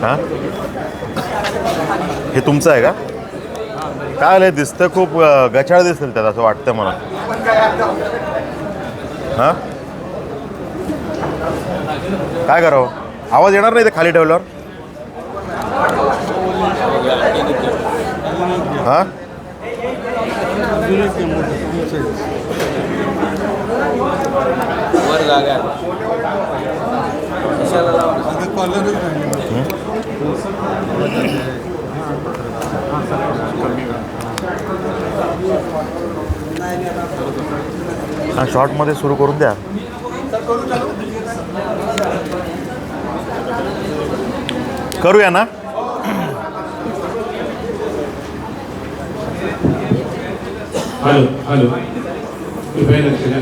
हां, हे तुमचं आहे का? काय आलं दिसतं, खूप गचाळ दिसेल त्यात असं वाटतं मला. हां, काय करावं? आवाज येणार नाही ते खाली ठेवल्यावर. हां, वर जागा हां, शॉर्टमध्ये सुरू करून द्या. करूया ना. हॅलो हॅलो, कृपया लक्ष द्या.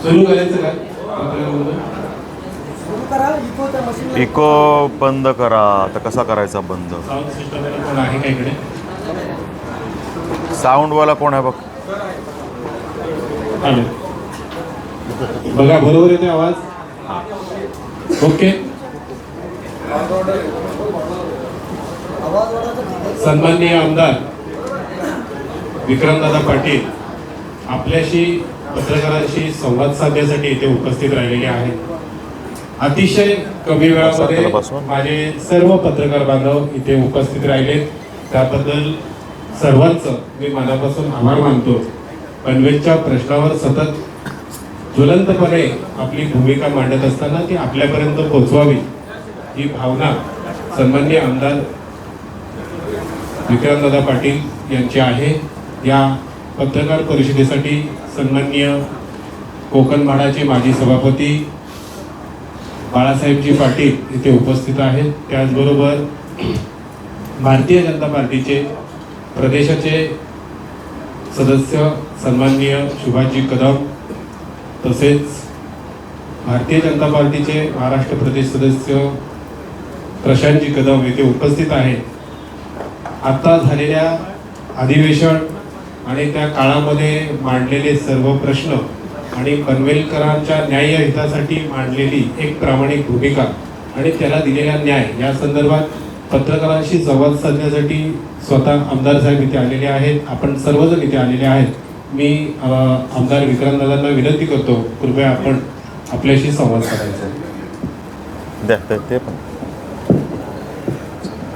सुरू करायचं का? इको बंद करा. आता कसा करायचा बंद? साऊंड सिस्टम कोण आहे का इकडे? साऊंडवाला कोण आहे बघ. हॅलो, बघा बरोबर येते आवाज? ओके. सन्माननीय आमदार विक्रमदादा पाटील आपल्याशी पत्रकारांशी संवाद साधण्यासाठी इथे उपस्थित राहिलेले आहेत. अतिशय कमी वेळामध्ये माझे सर्व पत्रकार बांधव इथे उपस्थित राहिले, त्याबद्दल सर्वांचं मी मनापासून आभार मानतो. पनवेलच्या प्रश्नावर सतत ज्वलंतपणे आपली भूमिका मांडत असताना ती आपल्यापर्यंत पोहोचवावी ही भावना सन्माननीय आमदार विक्रमदादा पाटील यांची आहे. या पत्रकार परिषदेसाठी सन्माननीय कोकण म्हाडाचे माजी सभापती बाळासाहेबजी पाटील इथे उपस्थित आहेत. त्याचबरोबर भारतीय जनता पार्टीचे प्रदेशाचे सदस्य सन्माननीय सुभाषजी कदम, तसेच भारतीय जनता पार्टीचे महाराष्ट्र प्रदेश सदस्य प्रशांतजी कदम येथे उपस्थित आहेत. आता झालेल्या अधिवेशन आणि त्या काळामध्ये मांडलेले सर्व प्रश्न आणि पनवेलकरांच्या न्याय हितासाठी मांडलेली एक प्रामाणिक भूमिका आणि त्याला दिलेला न्याय या संदर्भात पत्रकारांशी संवाद साधण्यासाठी स्वतः आमदार साहेब इथे आलेले आहेत. आपण सर्वजण इथे आलेले आहेत. मी आमदार विक्रमदादांना विनंती करतो, कृपया आपण आपल्याशी संवाद साधायचा. द्या ते पण.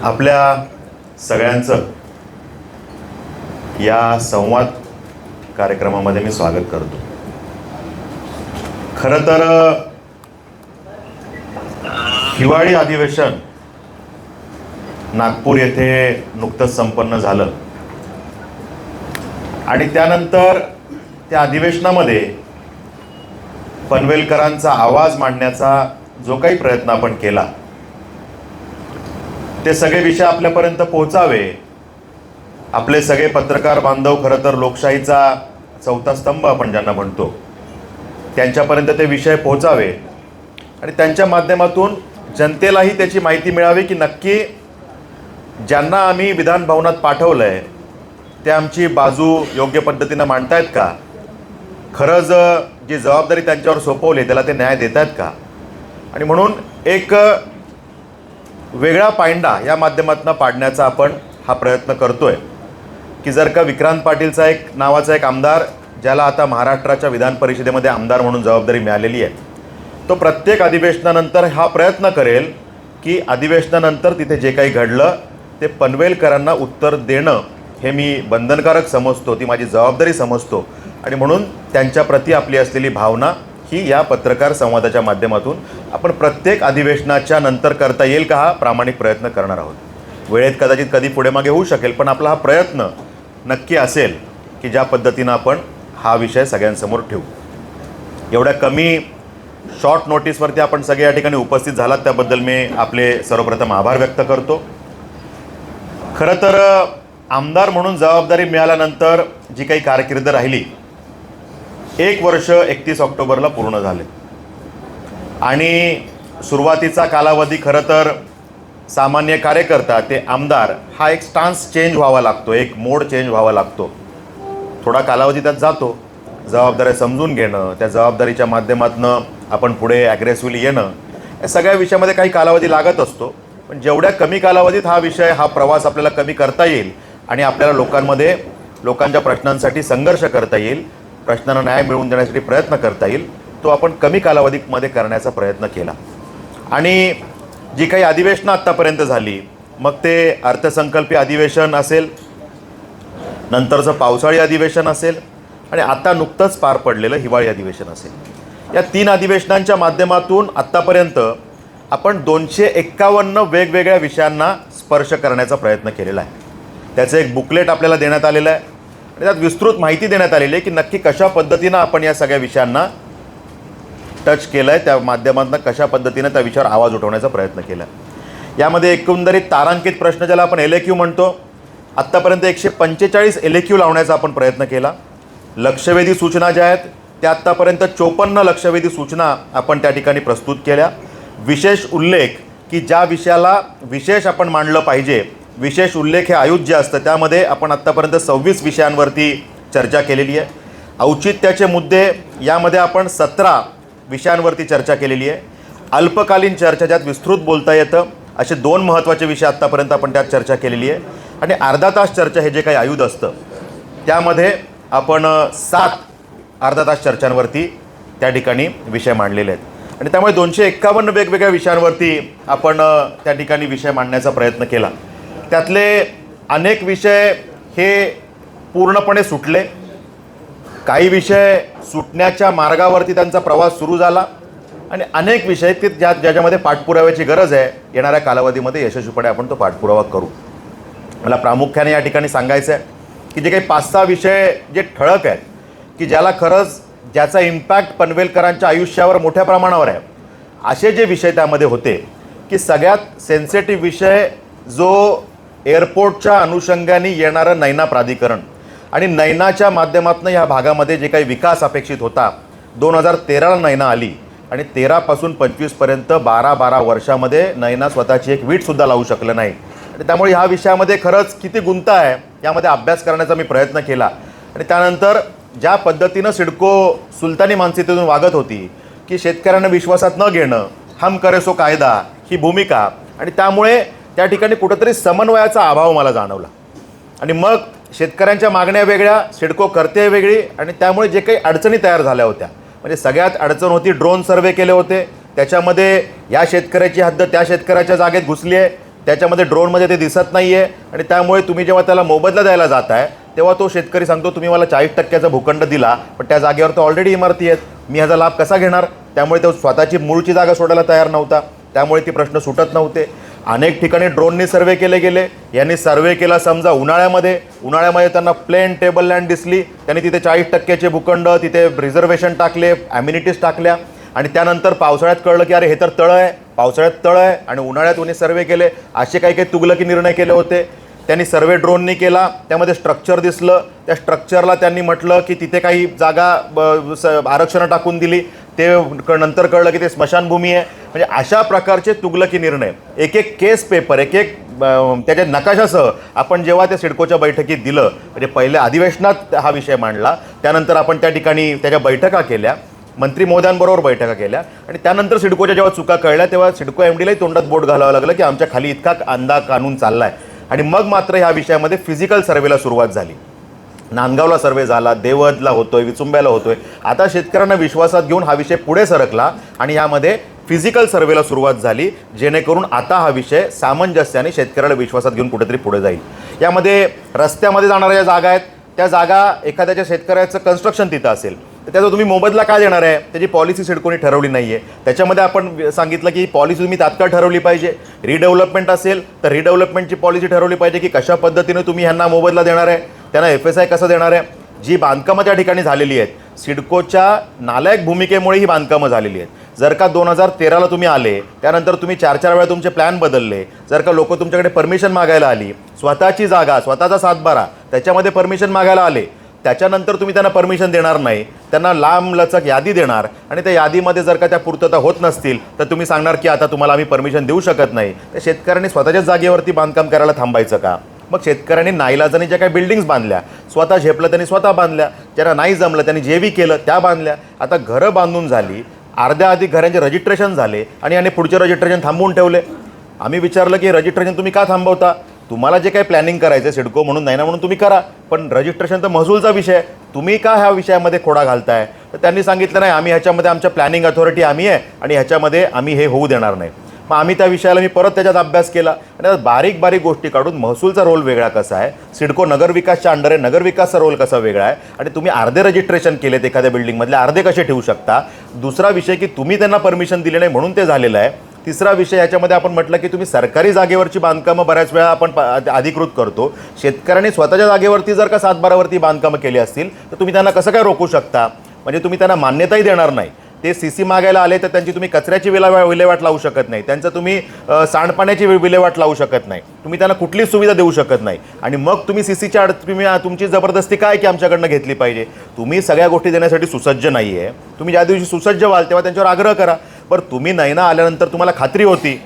आपल्या सगळ्यांचं या संवाद कार्यक्रमामध्ये मी स्वागत करतो. खरं तर हिवाळी अधिवेशन नागपूर येथे नुकतंच संपन्न झालं आणि त्यानंतर त्या अधिवेशनामध्ये पनवेलकरांचा आवाज मांडण्याचा जो काही प्रयत्न आपण केला, ते सगळे विषय आपल्यापर्यंत पोहोचावे. आपले सगळे पत्रकार बांधव खरं तर लोकशाहीचा चौथा स्तंभ आपण ज्यांना म्हणतो, त्यांच्यापर्यंत ते विषय पोहोचावे आणि त्यांच्या माध्यमातून जनतेलाही त्याची माहिती मिळावी की नक्की ज्यांना आम्ही विधान भवनात पाठवलं आहे ते आमची बाजू योग्य पद्धतीनं मांडतायत का, खरंच जी जबाबदारी त्यांच्यावर सोपवली त्याला ते न्याय देत आहेत का. आणि म्हणून एक वेगळा पायंडा या माध्यमातून पाडण्याचा आपण हा प्रयत्न करतोय की जर का विक्रांत पाटीलचा एक नावाचा एक आमदार, ज्याला आता महाराष्ट्राच्या विधान परिषदेमध्ये आमदार म्हणून जबाबदारी मिळालेली आहे, तो प्रत्येक अधिवेशनानंतर हा प्रयत्न करेल की अधिवेशनानंतर तिथे जे काही घडलं ते पनवेलकरांना उत्तर देणं हे मी बंधनकारक समजतो, ती माझी जबाबदारी समजतो. आणि म्हणून त्यांच्याप्रती आपली असलेली भावना ही या पत्रकार संवादाच्या माध्यमातून आपण प्रत्येक अधिवेशनाच्या नंतर करता येईल का हा प्रामाणिक प्रयत्न करणार आहोत. वेळेत कदाचित कधी पुढे मागे होऊ शकेल, पण आपला हा प्रयत्न नक्की असेल की ज्या पद्धतीनं आपण हा विषय सगळ्यांसमोर ठेवू. एवढ्या कमी शॉर्ट नोटीसवरती आपण सगळे या ठिकाणी उपस्थित झालात त्याबद्दल मी आपले सर्वप्रथम आभार व्यक्त करतो. खरं तर आमदार म्हणून जबाबदारी मिळाल्यानंतर जी काही कारकीर्द राहिली, 1 वर्ष 31 ऑक्टोबरला पूर्ण झाले आणि सुरुवातीचा कालावधी खरं तर सामान्य कार्यकर्ता ते आमदार हा एक स्टान्स चेंज व्हावा लागतो, एक मोड चेंज व्हावा लागतो. थोडा कालावधी त्यात जातो. जबाबदाऱ्या समजून घेणं, त्या जबाबदारीच्या माध्यमातून आपण पुढे ॲग्रेसिव्हली येणं, या सगळ्या विषयामध्ये काही कालावधी लागत असतो. पण जेवढ्या कमी कालावधीत हा प्रवास आपल्याला कमी करता येईल आणि आपल्याला लोकांच्या प्रश्नांसाठी संघर्ष करता येईल, प्रश्नांना न्याय मिळवून देण्यासाठी प्रयत्न करता येईल, तो आपण कमी कालावधीमध्ये करण्याचा प्रयत्न केला. आणि जी काही अधिवेशनं आत्तापर्यंत झाली, मग ते अर्थसंकल्पीय अधिवेशन असेल, नंतरचं पावसाळी अधिवेशन असेल आणि आता नुकतंच पार पडलेलं हिवाळी अधिवेशन असेल, या 3 अधिवेशनांच्या माध्यमातून आत्तापर्यंत आपण 251 वेगवेगळ्या विषयांना स्पर्श करण्याचा प्रयत्न केलेला आहे. त्याचं एक बुकलेट आपल्याला देण्यात आलेलं आहे आणि त्यात विस्तृत माहिती देण्यात आलेली आहे की नक्की कशा पद्धतीनं आपण या सगळ्या विषयांना टच केलं आहे, त्या माध्यमातून कशा पद्धतीनं त्या विषयावर आवाज उठवण्याचा प्रयत्न केला आहे. यामध्ये एकंदरीत तारांकित प्रश्न ज्याला आपण LAQ म्हणतो, आत्तापर्यंत 145 LAQ लावण्याचा आपण प्रयत्न केला. लक्षवेधी सूचना ज्या आहेत त्या आत्तापर्यंत 54 लक्षवेधी सूचना आपण त्या ठिकाणी प्रस्तुत केल्या. विशेष उल्लेख की ज्या विषयाला विशेष आपण मांडलं पाहिजे, विशेष उल्लेख हे आयुध जे असतं त्यामध्ये आपण आत्तापर्यंत 26 विषयांवरती चर्चा केलेली आहे. औचित्याचे मुद्दे यामध्ये आपण 17 विषयांवरती चर्चा केलेली आहे. अल्पकालीन चर्चा ज्यात विस्तृत बोलता येतं असे 2 महत्त्वाचे विषय आत्तापर्यंत आपण त्यात चर्चा केलेली आहे. आणि अर्धा तास चर्चा हे जे काही आयुध असतं त्यामध्ये आपण 7 अर्धा तास चर्चांवरती त्या ठिकाणी विषय मांडलेले आहेत. आणि त्यामुळे 251 वेगवेगळ्या विषयांवरती आपण त्या ठिकाणी विषय मांडण्याचा प्रयत्न केला. त्यातले अनेक विषय हे पूर्णपणे सुटले, काही विषय सुटण्याच्या मार्गावरती त्यांचा प्रवास सुरू झाला आणि अनेक विषय ते ज्याच्यामध्ये पाठपुराव्याची गरज आहे, येणाऱ्या कालावधीमध्ये यशस्वीपणे आपण तो पाठपुरावा करू. मला प्रामुख्याने या ठिकाणी सांगायचं आहे की जे काही 5-6 विषय जे ठळक आहेत की ज्याला खरंच ज्याचा इम्पॅक्ट पनवेलकरांच्या आयुष्यावर मोठ्या प्रमाणावर आहे, असे जे विषय त्यामध्ये होते की सगळ्यात सेन्सिटिव्ह विषय जो एअरपोर्टच्या अनुषंगाने येणारं नैना प्राधिकरण आणि नैनाच्या माध्यमातून ह्या भागामध्ये जे काही विकास अपेक्षित होता. 2013ला नैना आली आणि 13पासून 25पर्यंत 12 वर्षामध्ये नैना स्वतःची एक वीटसुद्धा लावू शकलं नाही. आणि त्यामुळे ह्या विषयामध्ये खरंच किती गुंता आहे यामध्ये अभ्यास करण्याचा मी प्रयत्न केला. आणि त्यानंतर ज्या पद्धतीनं सिडको सुलतानी मानसिकतेतून वागत होती की शेतकऱ्यांना विश्वासात न घेणं, हम करे सो कायदा ही भूमिका, आणि त्यामुळे त्या ठिकाणी कुठंतरी समन्वयाचा अभाव मला जाणवला. आणि मग शेतकऱ्यांच्या मागण्या वेगळ्या, सिडको करते वेगळी, आणि त्यामुळे जे काही अडचणी तयार झाल्या होत्या, म्हणजे सगळ्यात अडचण होती ड्रोन सर्वे केले होते, त्याच्यामध्ये या शेतकऱ्याची हद्द त्या शेतकऱ्याच्या जागेत घुसली आहे, त्याच्यामध्ये ड्रोनमध्ये ते दिसत नाही आहे. आणि त्यामुळे तुम्ही जेव्हा त्याला मोबदला द्यायला जाताय तेव्हा तो शेतकरी सांगतो तुम्ही मला 40% भूखंड दिला, पण त्या जागेवर तर ऑलरेडी इमारती आहेत, मी ह्याचा लाभ कसा घेणार. त्यामुळे तो स्वतःची मूळची जागा सोडायला तयार नव्हता, त्यामुळे ती प्रश्न सुटत नव्हते. अनेक ठिकाणी ड्रोननी सर्वे केले गेले. यांनी सर्वे केला समजा उन्हाळ्यामध्ये त्यांना प्लेन टेबल लँड दिसली, त्यांनी तिथे 40% भूखंड, तिथे रिझर्वेशन टाकले, ॲम्युनिटीज टाकल्या. आणि त्यानंतर पावसाळ्यात कळलं की अरे हे तर तळं आहे, पावसाळ्यात तळं आहे, आणि उन्हाळ्यात उन्ही सर्वे केले. असे काही तुगलकी निर्णय केले होते. त्यांनी सर्वे ड्रोननी केला, त्यामध्ये स्ट्रक्चर दिसलं, त्या स्ट्रक्चरला त्यांनी म्हटलं की तिथे काही जागा आरक्षणं टाकून दिली, ते नंतर कळलं की ते स्मशानभूमी आहे. म्हणजे अशा प्रकारचे तुगलकी निर्णय, एक केस पेपर, त्याच्या नकाशासह आपण जेव्हा त्या सिडकोच्या बैठकीत दिलं, म्हणजे पहिल्या अधिवेशनात हा विषय मांडला, त्यानंतर आपण त्या ठिकाणी त्याच्या बैठका केल्या, मंत्री महोदयांबरोबर बैठका केल्या, आणि त्यानंतर सिडकोच्या जेव्हा चुका कळल्या तेव्हा सिडको MDलाही तोंडात बोट घालावं लागलं की आमच्या खाली इतका कानून चालला आहे. आणि मग मात्र ह्या विषयामध्ये फिजिकल सर्वेला सुरुवात झाली. नांदगावला सर्वे झाला, देवदला होतोय, विचुंब्याला होतोय. आता शेतकऱ्यांना विश्वासात घेऊन हा विषय पुढे सरकला आणि यामध्ये फिजिकल सर्वेला सुरुवात झाली, जेणेकरून आता हा विषय सामंजस्याने शेतकऱ्याला विश्वासात घेऊन कुठेतरी पुढे जाईल. यामध्ये रस्त्यामध्ये जाणाऱ्या ज्या जागा आहेत त्या जागा एखाद्याच्या शेतकऱ्याचं कन्स्ट्रक्शन तिथं असेल तर त्याचा तुम्ही मोबदला काय देणार आहे, त्याची पॉलिसी सिडकोनी ठरवली नाही आहे. त्याच्यामध्ये आपण सांगितलं की पॉलिसी तुम्ही तात्काळ ठरवली पाहिजे. रिडेव्हलपमेंट असेल तर रिडेव्हलपमेंटची पॉलिसी ठरवली पाहिजे की कशा पद्धतीने तुम्ही ह्यांना मोबदला देणार आहे, त्यांना FSI कसं देणार आहे. जी बांधकामं त्या ठिकाणी झालेली आहेत, सिडकोच्या नालायक भूमिकेमुळे ही बांधकामं झालेली आहेत. जर का 2013ला तुम्ही आले, त्यानंतर तुम्ही 4 वेळा तुमचे प्लॅन बदलले, जर का लोक तुमच्याकडे परमिशन मागायला आली, स्वतःची जागा, स्वतःचा 7-12 त्याच्यामध्ये परमिशन मागायला आले, त्याच्यानंतर तुम्ही त्यांना परमिशन देणार नाही, त्यांना लांबलचक यादी देणार आणि त्या यादीमध्ये जर का त्या पूर्तता होत नसतील तर तुम्ही सांगणार की आता तुम्हाला आम्ही परमिशन देऊ शकत नाही. तर शेतकऱ्यांनी स्वतःच्याच जागेवरती बांधकाम करायला थांबायचं का? मग शेतकऱ्यांनी नाईलाजाने ज्या काही बिल्डिंग्स बांधल्या, स्वतः झेपलं त्यांनी स्वतः बांधल्या, ज्यांना नाही जमलं त्यांनी जे बी केलं त्या बांधल्या. आता घरं बांधून झाली, अर्ध्या अधिक घरांचे रजिस्ट्रेशन झाले आणि याने पुढचे रजिस्ट्रेशन थांबवून ठेवले. आम्ही विचारलं की रजिस्ट्रेशन तुम्ही का थांबवता? तुम्हाला जे काही प्लॅनिंग करायचं सिडको म्हणून नाही ना म्हणून तुम्ही करा, पण रजिस्ट्रेशन तर महसूलचा विषय आहे, तुम्ही का ह्या विषयामध्ये खोडा घालताय? तर त्यांनी सांगितलं नाही, आम्ही ह्याच्यामध्ये आमच्या प्लॅनिंग अथॉरिटी आम्ही आहे आणि ह्याच्यामध्ये आम्ही हे होऊ देणार नाही. मग आम्ही त्या विषयाला मी परत त्याच्यात अभ्यास केला आणि त्यात बारीक बारीक गोष्टी काढून महसूलचा रोल वेगळा कसा आहे, सिडको नगरविकासच्या अंडर आहे, नगरविकासचा रोल कसा वेगळा आहे आणि तुम्ही अर्धे रजिस्ट्रेशन केलेत एखाद्या बिल्डिंगमधले, अर्धे कसे ठेवू शकता. दुसरा विषय की तुम्ही त्यांना परमिशन दिले नाही म्हणून ते झालेलं आहे. तिसरा विषय याच्यामध्ये आपण म्हटलं की तुम्ही सरकारी जागेवरची बांधकामं बऱ्याच वेळा आपण अधिकृत करतो. शेतकऱ्यांनी स्वतःच्या जागेवरती जर का 7/12वरती बांधकामं केली असतील तर तुम्ही त्यांना कसं काय रोखू शकता? म्हणजे तुम्ही त्यांना मान्यताही देणार नाही. ते CC मागायला आले तर त्यांची तुम्ही कचऱ्याची विल्हेवाट लावू शकत नाही, त्यांचं तुम्ही सांडपाण्याची विल्हेवाट लावू शकत नाही, तुम्ही त्यांना कुठलीच सुविधा देऊ शकत नाही. आणि मग तुम्ही CCच्या तुम्ही तुमची जबरदस्ती काय की आमच्याकडनं घेतली पाहिजे? तुम्ही सगळ्या गोष्टी देण्यासाठी सुसज्ज नाही आहे. तुम्ही ज्या दिवशी सुसज्ज व्हाल तेव्हा त्यांच्यावर आग्रह करा. बरं, तुम्ही नाही ना आल्यानंतर तुम्हाला खात्री होती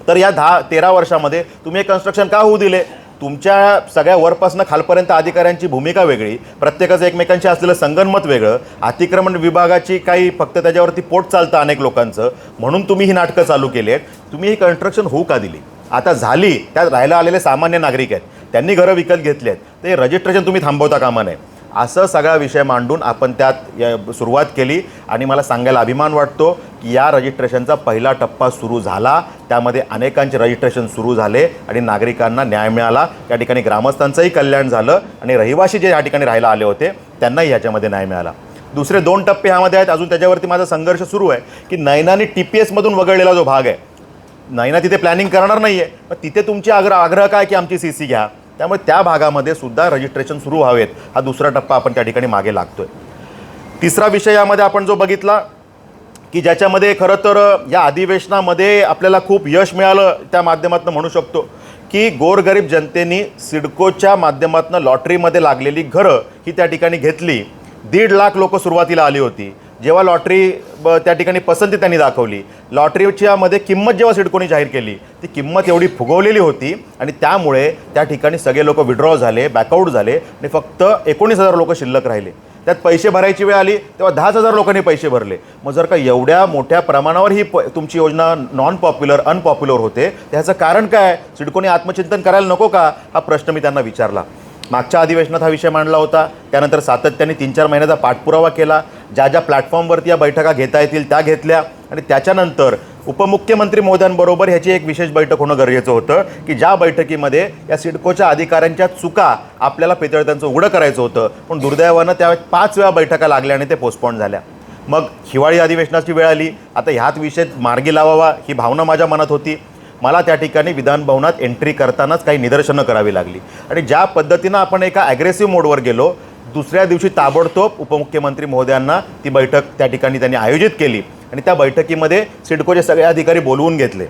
तर या 10-13 वर्षामध्ये तुम्ही हे कन्स्ट्रक्शन का होऊ दिले? तुमच्या सगळ्या वरपासून खालपर्यंत अधिकाऱ्यांची भूमिका वेगळी, प्रत्येकाचं एकमेकांशी असलेलं संगनमत वेगळं, अतिक्रमण विभागाची काही फक्त त्याच्यावरती पोट चालतं अनेक लोकांचं, म्हणून तुम्ही ही नाटकं चालू केली आहेत. तुम्ही ही कन्स्ट्रक्शन होऊ का दिली? आता झाली, त्यात राहायला आलेले सामान्य नागरिक आहेत, त्यांनी घरं विकत घेतली आहेत, ते रजिस्ट्रेशन तुम्ही थांबवता कामा नये. असं सगळा विषय मांडून आपण त्यात सुरुवात केली आणि मला सांगायला अभिमान वाटतो की या रजिस्ट्रेशनचा पहिला टप्पा सुरू झाला. त्यामध्ये अनेकांचे रजिस्ट्रेशन सुरू झाले आणि नागरिकांना न्याय मिळाला. त्या ठिकाणी ग्रामस्थांचंही कल्याण झालं आणि रहिवासी जे या ठिकाणी राहायला आले होते त्यांनाही याच्यामध्ये न्याय मिळाला. दुसरे 2 टप्पे ह्यामध्ये आहेत. अजून त्याच्यावरती माझा संघर्ष सुरू आहे की नैनाने TPS मधून वगळलेला जो भाग आहे, नैना तिथे प्लॅनिंग करणार नाही आहे, पण तिथे तुमची आग्रह काय की आमची CC घ्या. त्यामुळे त्या भागामध्ये सुद्धा रजिस्ट्रेशन सुरू व्हावेत, हा दुसरा टप्पा आपण त्या ठिकाणी मागे लागतोय. तिसरा विषय यामध्ये आपण जो बघितला की ज्याच्यामध्ये खरं तर या अधिवेशनामध्ये आपल्याला खूप यश मिळालं त्या माध्यमातून म्हणू शकतो की गोरगरीब जनतेने सिडकोच्या माध्यमातून लॉटरीमध्ये लागलेली घरं ही त्या ठिकाणी घेतली. 1.5 लाख लोक सुरुवातीला आली होती. जेव्हा लॉटरी त्या ठिकाणी पसंती त्यांनी दाखवली, लॉटरीच्या मध्ये किंमत जेव्हा सिडकोने जाहीर केली, ती किंमत एवढी फुगवलेली होती आणि त्यामुळे त्या ठिकाणी सगळे लोक विड्रॉ झाले, बॅकआउट झाले आणि फक्त 19,000 लोक शिल्लक राहिले. त्यात पैसे भरायची वेळ आली तेव्हा 10,000 लोकांनी पैसे भरले. मग जर का एवढ्या मोठ्या प्रमाणावर ही तुमची योजना नॉन पॉप्युलर अनपॉप्युलर होते, त्याचं कारण काय? सिडकोने आत्मचिंतन करायला नको का? हा प्रश्न मी त्यांना विचारला. मागच्या अधिवेशनात हा विषय मांडला होता. त्यानंतर सातत्याने 3-4 महिन्याचा पाठपुरावा केला. ज्या ज्या प्लॅटफॉर्मवरती या बैठका घेता येतील त्या घेतल्या आणि त्याच्यानंतर उपमुख्यमंत्री महोदयांबरोबर ह्याची एक विशेष बैठक होणं गरजेचं होतं की ज्या बैठकीमध्ये या सिडकोच्या अधिकाऱ्यांच्या चुका आपल्याला पेतळत्यांचं उघडं करायचं होतं. पण दुर्दैवानं त्या 5 वेळा बैठका लागल्या आणि ते पोस्टपोन झाल्या. मग हिवाळी अधिवेशनाची वेळ आली. आता ह्यात विषय मार्गी लावावा ही भावना माझ्या मनात होती. मला त्या ठिकाणी विधानभवनात एंट्री करतानाच काही निदर्शनं करावी लागली आणि ज्या पद्धतीनं आपण एका ॲग्रेसिव्ह मोडवर गेलो, दुसऱ्या दिवशी ताबडतोब उपमुख्यमंत्री महोदयांना ती बैठक त्या ठिकाणी त्यांनी आयोजित केली आणि त्या बैठकीमध्ये सिडकोचे सगळे अधिकारी बोलवून घेतले.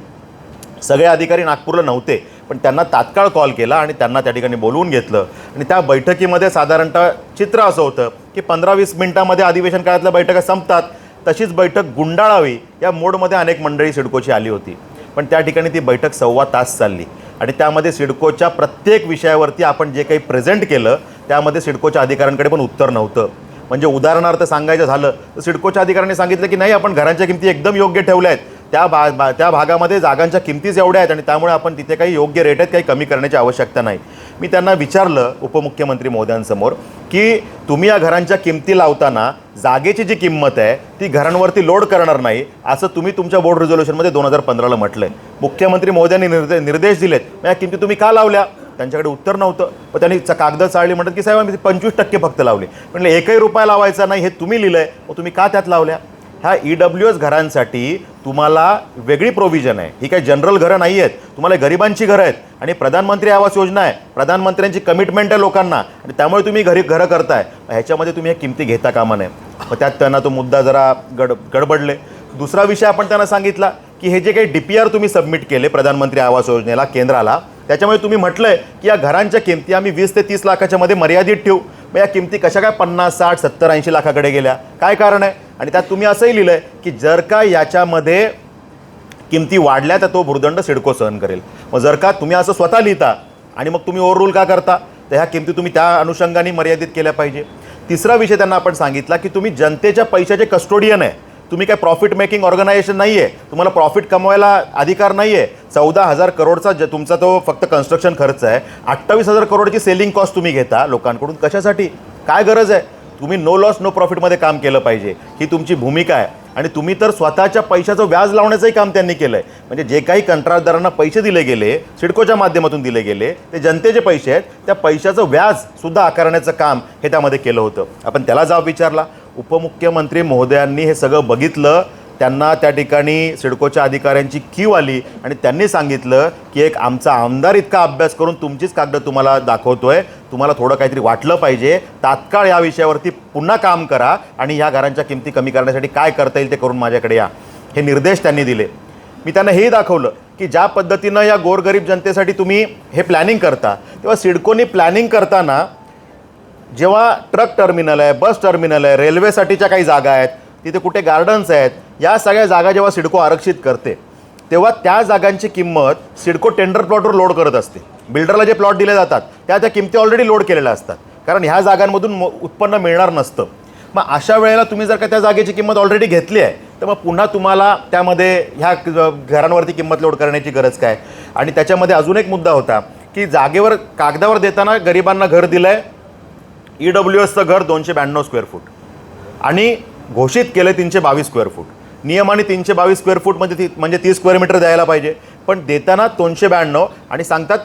सगळे अधिकारी नागपूरला नव्हते, पण त्यांना तात्काळ कॉल केला आणि त्यांना त्या ठिकाणी बोलवून घेतलं आणि त्या बैठकीमध्ये साधारणतः चित्र असं होतं की 15-20 मिनिटांमध्ये अधिवेशन काळातल्या बैठका संपतात. तशीच बैठक गुंडाळावी या मोडमध्ये अनेक मंडळी सिडकोची आली होती. पण त्या ठिकाणी ती बैठक 1.25 तास चालली आणि त्यामध्ये सिडकोच्या प्रत्येक विषयावरती आपण जे काही प्रेझेंट केलं त्यामध्ये सिडकोच्या अधिकाऱ्यांकडे पण उत्तर नव्हतं. म्हणजे उदाहरणार्थ सांगायचं झालं तर सिडकोच्या अधिकाऱ्यांनी सांगितलं की नाही, आपण घरांच्या किमती एकदम योग्य ठेवल्या आहेत, त्या भागामध्ये जागांच्या किमतीच एवढ्या आहेत आणि त्यामुळे आपण तिथे काही योग्य रेट आहेत, काही कमी करण्याची आवश्यकता नाही. मी त्यांना विचारलं उपमुख्यमंत्री महोदयांसमोर की तुम्ही या घरांच्या किमती लावताना जागेची जी किंमत आहे ती घरांवरती लोड करणार नाही असं तुम्ही तुमच्या बोर्ड रिझोल्युशनमध्ये 2015ला म्हटलं आहे. मुख्यमंत्री महोदयांनी निर्देश दिलेत, मग या किमती तुम्ही का लावल्या? त्यांच्याकडे उत्तर नव्हतं. पण त्यांनी कागद चाळली, म्हणतात की साहेब आम्ही 25% फक्त लावले. म्हणजे 1 रुपया लावायचा नाही हे तुम्ही लिहिलं आहे, मग तुम्ही का त्यात लावल्या? ह्या EWS घरांसाठी तुम्हाला वेगळी प्रोव्हिजन आहे. ही काही जनरल घरं नाही आहेत, तुम्हाला गरिबांची घरं आहेत आणि प्रधानमंत्री आवास योजना आहे, प्रधानमंत्र्यांची कमिटमेंट आहे लोकांना आणि त्यामुळे तुम्ही घरं करताय. ह्याच्यामध्ये तुम्ही ह्या किमती घेता कामा नये. मग त्यात त्यांना तो मुद्दा जरा गडबडले. दुसरा विषय आपण त्यांना सांगितला की हे जे काही DPR तुम्ही सबमिट केले प्रधानमंत्री आवास योजनेला केंद्राला, त्याच्यामुळे तुम्ही म्हटलंय की या घरांच्या किमती आम्ही 20 ते 30 लाखाच्या मध्ये मर्यादित ठेवू. मग या किमती कशा काय 50, 60, 70, 80 लाखाकडे गेल्या? काय कारण आहे? आणि त्यात तुम्ही असंही लिहिलं आहे की जर का याच्यामध्ये किमती वाढल्या तर तो भुर्दंड सिडको सहन करेल. मग जर का तुम्ही असं स्वतः लिहिता आणि मग तुम्ही ओव्हररूल का करता? तर ह्या किमती तुम्ही त्या अनुषंगाने मर्यादित केल्या पाहिजे. तिसरा विषय त्यांना आपण सांगितला की तुम्ही जनतेच्या पैशाचे कस्टोडियन आहे. तुम्ही काय प्रॉफिट मेकिंग ऑर्गनायझेशन नाही आहे. तुम्हाला प्रॉफिट कमवायला अधिकार नाही आहे. 14,000 करोडचा तुमचा तो फक्त कन्स्ट्रक्शन खर्च आहे. 28,000 करोडची सेलिंग कॉस्ट तुम्ही घेता लोकांकडून. कशासाठी? काय गरज आहे? तुम्ही नो लॉस नो प्रॉफिटमध्ये काम केलं पाहिजे, ही तुमची भूमिका आहे. आणि तुम्ही तर स्वतःच्या पैशाचं व्याज लावण्याचंही काम त्यांनी केलं आहे. म्हणजे जे काही कंत्राटदारांना पैसे दिले गेले, सिडकोच्या माध्यमातून दिले गेले, ते जनतेचे पैसे आहेत. त्या पैशाचं व्याजसुद्धा आकारण्याचं काम हे त्यामध्ये केलं होतं. आपण त्याला जाब विचारला. उपमुख्यमंत्री महोदयांनी हे सगळं बघितलं. त्यांना त्या ठिकाणी सिडकोच्या अधिकाऱ्यांची कीव आली आणि त्यांनी सांगितलं की एक आमचा आमदार इतका अभ्यास करून तुमचीच कागद तुम्हाला दाखवतोय, तुम्हाला थोडं काहीतरी वाटलं पाहिजे. तात्काळ या विषयावरती पुन्हा काम करा आणि ह्या घरांच्या किमती कमी करण्यासाठी काय करता येईल ते करून माझ्याकडे या. हे निर्देश त्यांनी दिले. मी त्यांना हेही दाखवलं की ज्या पद्धतीनं या गोरगरीब जनतेसाठी तुम्ही हे प्लॅनिंग करता, तेव्हा सिडकोनी प्लॅनिंग करताना जेव्हा ट्रक टर्मिनल आहे, बस टर्मिनल आहे, रेल्वेसाठीच्या काही जागा आहेत, तिथे कुठे गार्डन्स आहेत, या सगळ्या जागा जेव्हा सिडको आरक्षित करते तेव्हा त्या जागांची किंमत सिडको टेंडर प्लॉटवर लोड करत असते. बिल्डरला जे प्लॉट दिले जातात त्या किमती ऑलरेडी लोड केलेल्या असतात, कारण ह्या जागांमधून उत्पन्न मिळणार नसतं. मग अशा वेळेला तुम्ही जर का त्या जागेची किंमत ऑलरेडी घेतली आहे तर मग पुन्हा तुम्हाला त्यामध्ये ह्या घरांवरती किंमत लोड करण्याची गरज काय? आणि त्याच्यामध्ये अजून एक मुद्दा होता की जागेवर कागदावर देताना गरिबांना घर दिलं आहे, EWSचं घर 292 स्क्वेअर फूट आणि घोषित केलं 322 स्क्वेअर फूट. नियमाने 322 स्क्वेअर फूट म्हणजे 30 स्क्वेअर मीटर द्यायला पाहिजे, पण देताना 292 आणि सांगतात